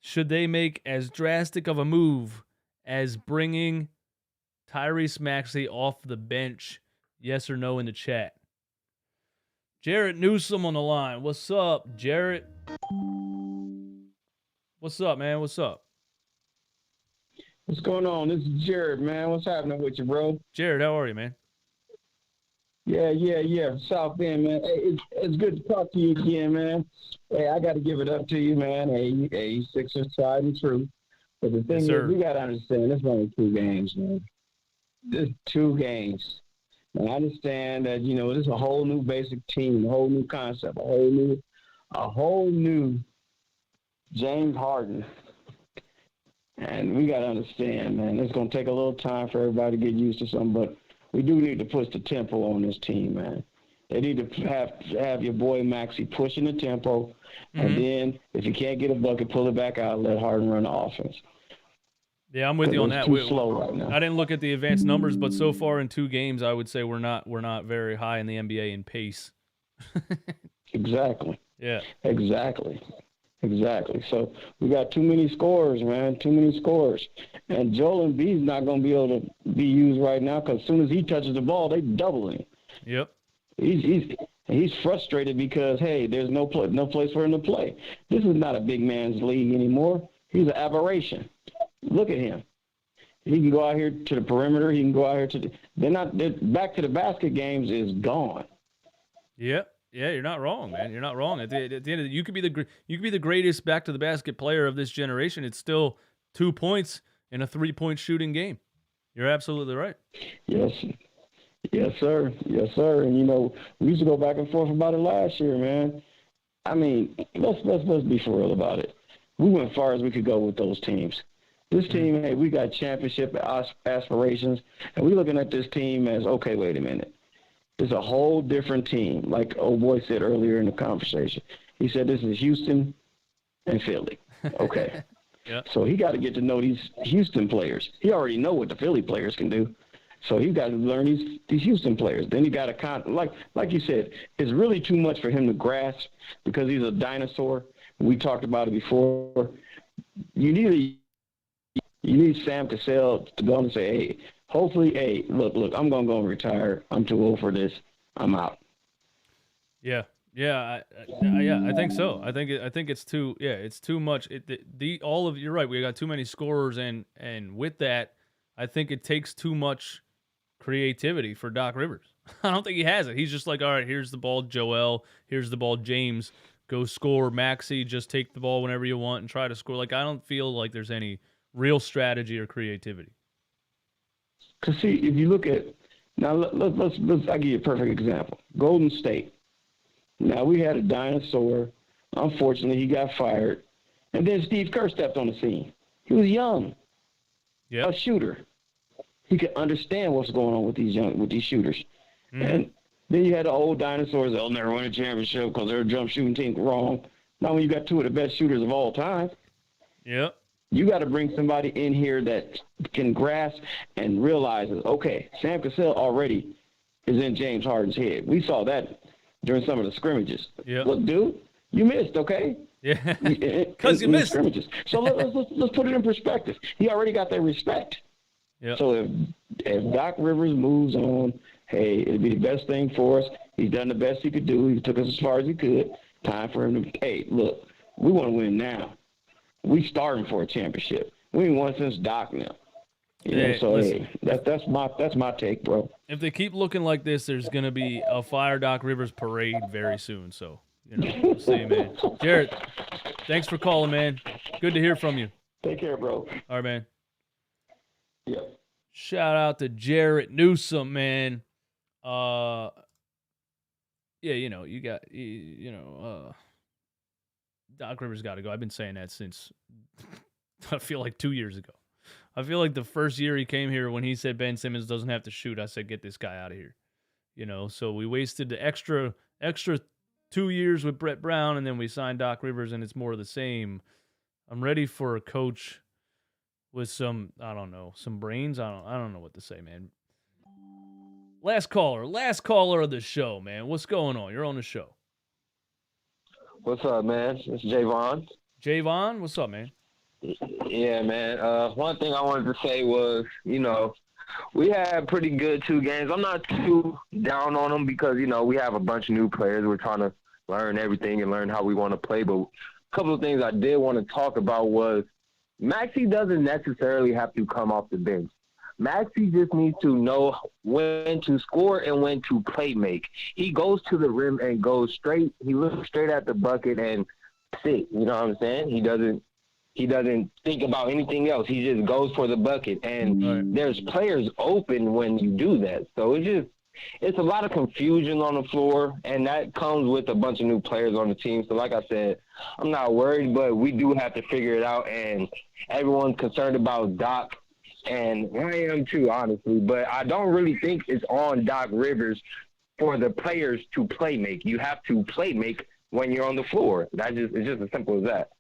should they make as drastic of a move as bringing Tyrese Maxey off the bench? Yes or no in the chat. Jarrett Newsom on the line. What's up, Jarrett? What's up, man? What's up? What's going on? This is Jared, man. What's happening with you, bro? Jared, how are you, man? Yeah. South Bend, man. Hey, it's good to talk to you again, man. Hey, I got to give it up to you, man. Hey, Sixers tried and true. But the thing is, we got to understand, there's only 2 games, man. There's 2 games. And I understand that, this is a whole new basic team, a whole new concept, a whole new James Harden. And we got to understand, man, it's going to take a little time for everybody to get used to something, but we do need to push the tempo on this team, man. They need to have your boy Maxey pushing the tempo, and then if you can't get a bucket, pull it back out and let Harden run the offense. Yeah, I'm with you on that. Too slow right now. I didn't look at the advanced numbers, but so far in 2 games, I would say we're not very high in the NBA in pace. Exactly. Yeah. Exactly. So we got too many scorers, man. Too many scorers. And Joel Embiid's not going to be able to be used right now because as soon as he touches the ball, they double him. Yep. He's frustrated because, hey, there's no place for him to play. This is not a big man's league anymore. He's an aberration. Look at him. He can go out here to the perimeter. He can go out here to the back to the basket games is gone. Yep. Yeah, you're not wrong, man. You're not wrong. At the end of it, you could be the greatest back to the basket player of this generation. It's still 2 points in a 3-point shooting game. You're absolutely right. Yes, sir. And we used to go back and forth about it last year, man. I mean, let's be for real about it. We went as far as we could go with those teams. This team, hey, we got championship aspirations, and we're looking at this team as, okay, wait a minute. It's a whole different team, like old boy said earlier in the conversation. He said this is Houston and Philly. Okay. Yep. So he got to get to know these Houston players. He already know what the Philly players can do. So you got to learn these Houston players. Then you got to like you said, it's really too much for him to grasp because he's a dinosaur. We talked about it before. You need Sam Cassell to go and say, hey, hopefully, hey, look, I'm gonna go and retire. I'm too old for this. I'm out. Yeah. I think so. I think it's too. Yeah, it's too much. You're right. We got too many scorers, and with that, I think it takes too much creativity for Doc Rivers. I don't think he has it. He's just like, all right, here's the ball, Joel. Here's the ball, James. Go score. Maxey, just take the ball whenever you want and try to score. Like, I don't feel like there's any real strategy or creativity. Because see, if you look at now, let's I'll give you a perfect example. Golden State. Now we had a dinosaur. Unfortunately, he got fired, and then Steve Kerr stepped on the scene. He was young, a shooter. He could understand what's going on with these shooters. Mm-hmm. And then you had the old dinosaurs. They'll never win a championship because their jump shooting team wrong. Now when you got two of the best shooters of all time, you got to bring somebody in here that can grasp and realizes, okay, Sam Cassell already is in James Harden's head. We saw that during some of the scrimmages. Look, dude, you missed, okay? Yeah, because you missed scrimmages. So let's put it in perspective. He already got that respect. So if Doc Rivers moves on, hey, it'd be the best thing for us. He's done the best he could do. He took us as far as he could. Time for him to, hey, look, we want to win now. We starting for a championship. We ain't won since Doc now. Listen, that's my take, bro. If they keep looking like this, there's gonna be a fire Doc Rivers parade very soon. So we'll see, man. Jarrett, thanks for calling, man. Good to hear from you. Take care, bro. All right, man. Yeah. Shout out to Jarrett Newsom, man. Doc Rivers got to go. I've been saying that since I feel like 2 years ago. I feel like the first year he came here when he said Ben Simmons doesn't have to shoot, I said, get this guy out of here. So we wasted the extra 2 years with Brett Brown, and then we signed Doc Rivers, and it's more of the same. I'm ready for a coach with some brains. I don't know what to say, man. Last caller of the show, man. What's going on? You're on the show. What's up, man? It's Javon. Javon, what's up, man? Yeah, man. One thing I wanted to say was, we had pretty good 2 games. I'm not too down on them because, we have a bunch of new players. We're trying to learn everything and learn how we want to play. But a couple of things I did want to talk about was Maxey doesn't necessarily have to come off the bench. Maxey just needs to know when to score and when to play make. He goes to the rim and goes straight. He looks straight at the bucket and sit. You know what I'm saying? He doesn't think about anything else. He just goes for the bucket. And there's players open when you do that. So it's a lot of confusion on the floor, and that comes with a bunch of new players on the team. So like I said, I'm not worried, but we do have to figure it out. And everyone's concerned about Doc. And I am too, honestly. But I don't really think it's on Doc Rivers for the players to play make. You have to play make when you're on the floor. It's just as simple as that.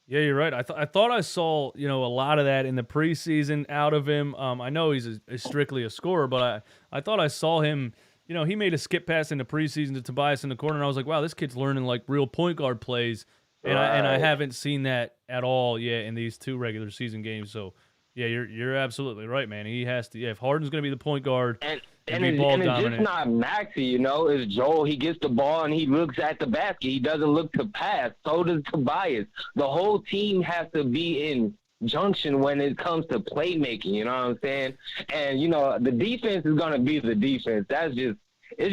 Yeah, you're right. I thought I saw a lot of that in the preseason out of him. I know he's strictly a scorer, but I thought I saw him. He made a skip pass in the preseason to Tobias in the corner, and I was like, wow, this kid's learning like real point guard plays, and I haven't seen that at all yet in these 2 regular season games. So. Yeah, you're absolutely right, man. He has to. Yeah, if Harden's going to be the point guard and be ball it's dominant. just not Maxey, It's Joel. He gets the ball and he looks at the basket. He doesn't look to pass. So does Tobias. The whole team has to be in junction when it comes to playmaking. You know what I'm saying? And the defense is going to be the defense. It's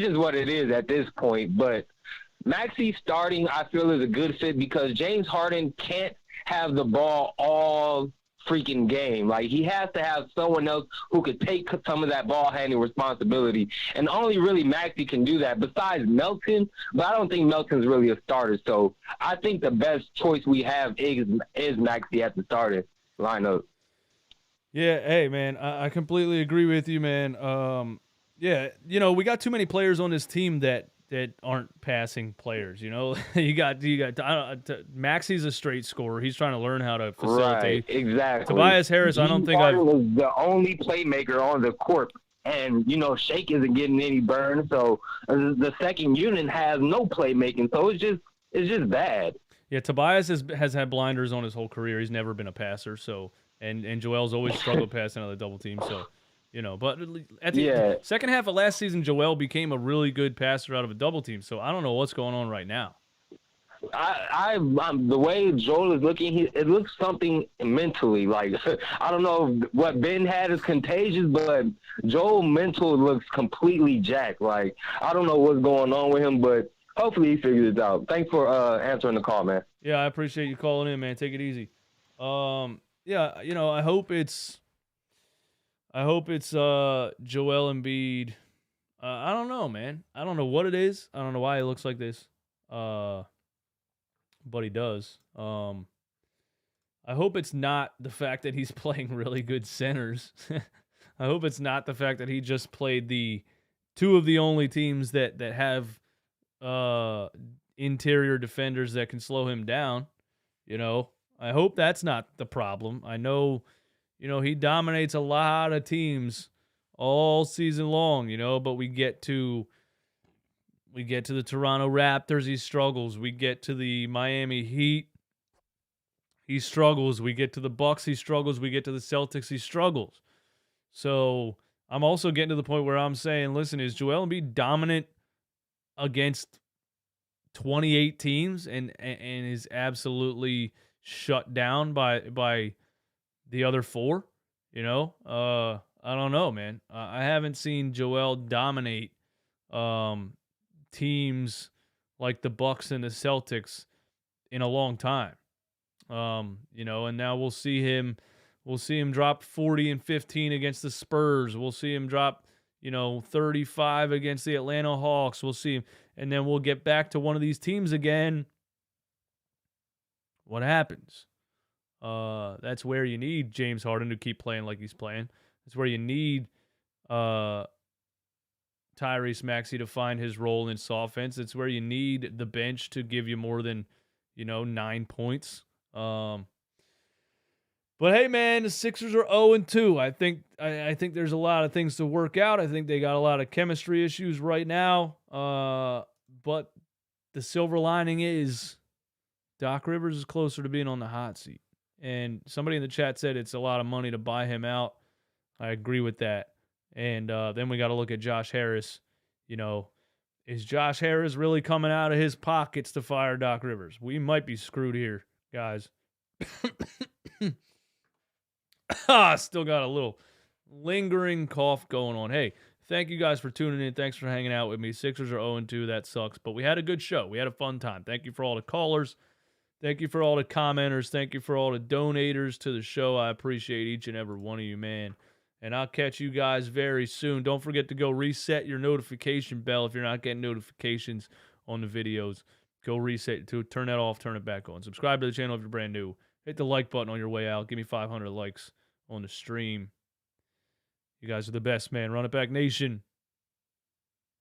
just what it is at this point. But Maxey starting, I feel, is a good fit because James Harden can't have the ball all freaking game. Like, he has to have someone else who could take some of that ball handling responsibility, and only really Maxey can do that besides Melton, but I don't think Melton's really a starter. So I think the best choice we have is Maxey at the starting lineup. Yeah, hey man, I completely agree with you, man. We got too many players on this team that aren't passing players. You got Maxey's a straight scorer. He's trying to learn how to facilitate. Right, exactly. Tobias Harris, I don't think was the only playmaker on the court and Shake isn't getting any burn. So the second unit has no playmaking. So it's just bad. Yeah, Tobias has had blinders on his whole career. He's never been a passer. So and Joel's always struggled passing out of the double team. So. But at the second half of last season, Joel became a really good passer out of a double team. So I don't know what's going on right now. The way Joel is looking, it looks something mentally. Like, I don't know what Ben had is contagious, but Joel mental looks completely jacked. Like, I don't know what's going on with him, but hopefully he figures it out. Thanks for answering the call, man. Yeah, I appreciate you calling in, man. Take it easy. I hope it's Joel Embiid. I don't know, man. I don't know what it is. I don't know why he looks like this. But he does. I hope it's not the fact that he's playing really good centers. I hope it's not the fact that he just played the two of the only teams that have interior defenders that can slow him down. I hope that's not the problem. I know, he dominates a lot of teams all season long, but we get to the Toronto Raptors, he struggles. We get to the Miami Heat, he struggles. We get to the Bucks, he struggles. We get to the Celtics, he struggles. So I'm also getting to the point where I'm saying, listen, is Joel Embiid dominant against 28 teams and is absolutely shut down by the other four? I don't know, man. I haven't seen Joel dominate teams like the Bucks and the Celtics in a long time. And now we'll see him drop 40 and 15 against the Spurs. We'll see him drop, 35 against the Atlanta Hawks. We'll see him, and then we'll get back to one of these teams again. What happens? That's where you need James Harden to keep playing like he's playing. That's where you need Tyrese Maxey to find his role in this offense. It's where you need the bench to give you more than, 9 points. But hey, man, the Sixers are 0-2. I think there's a lot of things to work out. I think they got a lot of chemistry issues right now. But the silver lining is Doc Rivers is closer to being on the hot seat. And somebody in the chat said it's a lot of money to buy him out. I agree with that. And then we got to look at Josh Harris. Is Josh Harris really coming out of his pockets to fire Doc Rivers? We might be screwed here, guys. Still got a little lingering cough going on. Hey, thank you guys for tuning in. Thanks for hanging out with me. Sixers are 0-2. That sucks. But we had a good show. We had a fun time. Thank you for all the callers. Thank you for all the commenters. Thank you for all the donators to the show. I appreciate each and every one of you, man. And I'll catch you guys very soon. Don't forget to go reset your notification bell if you're not getting notifications on the videos. Go reset to turn that off, turn it back on. Subscribe to the channel if you're brand new. Hit the like button on your way out. Give me 500 likes on the stream. You guys are the best, man. Run it back, nation.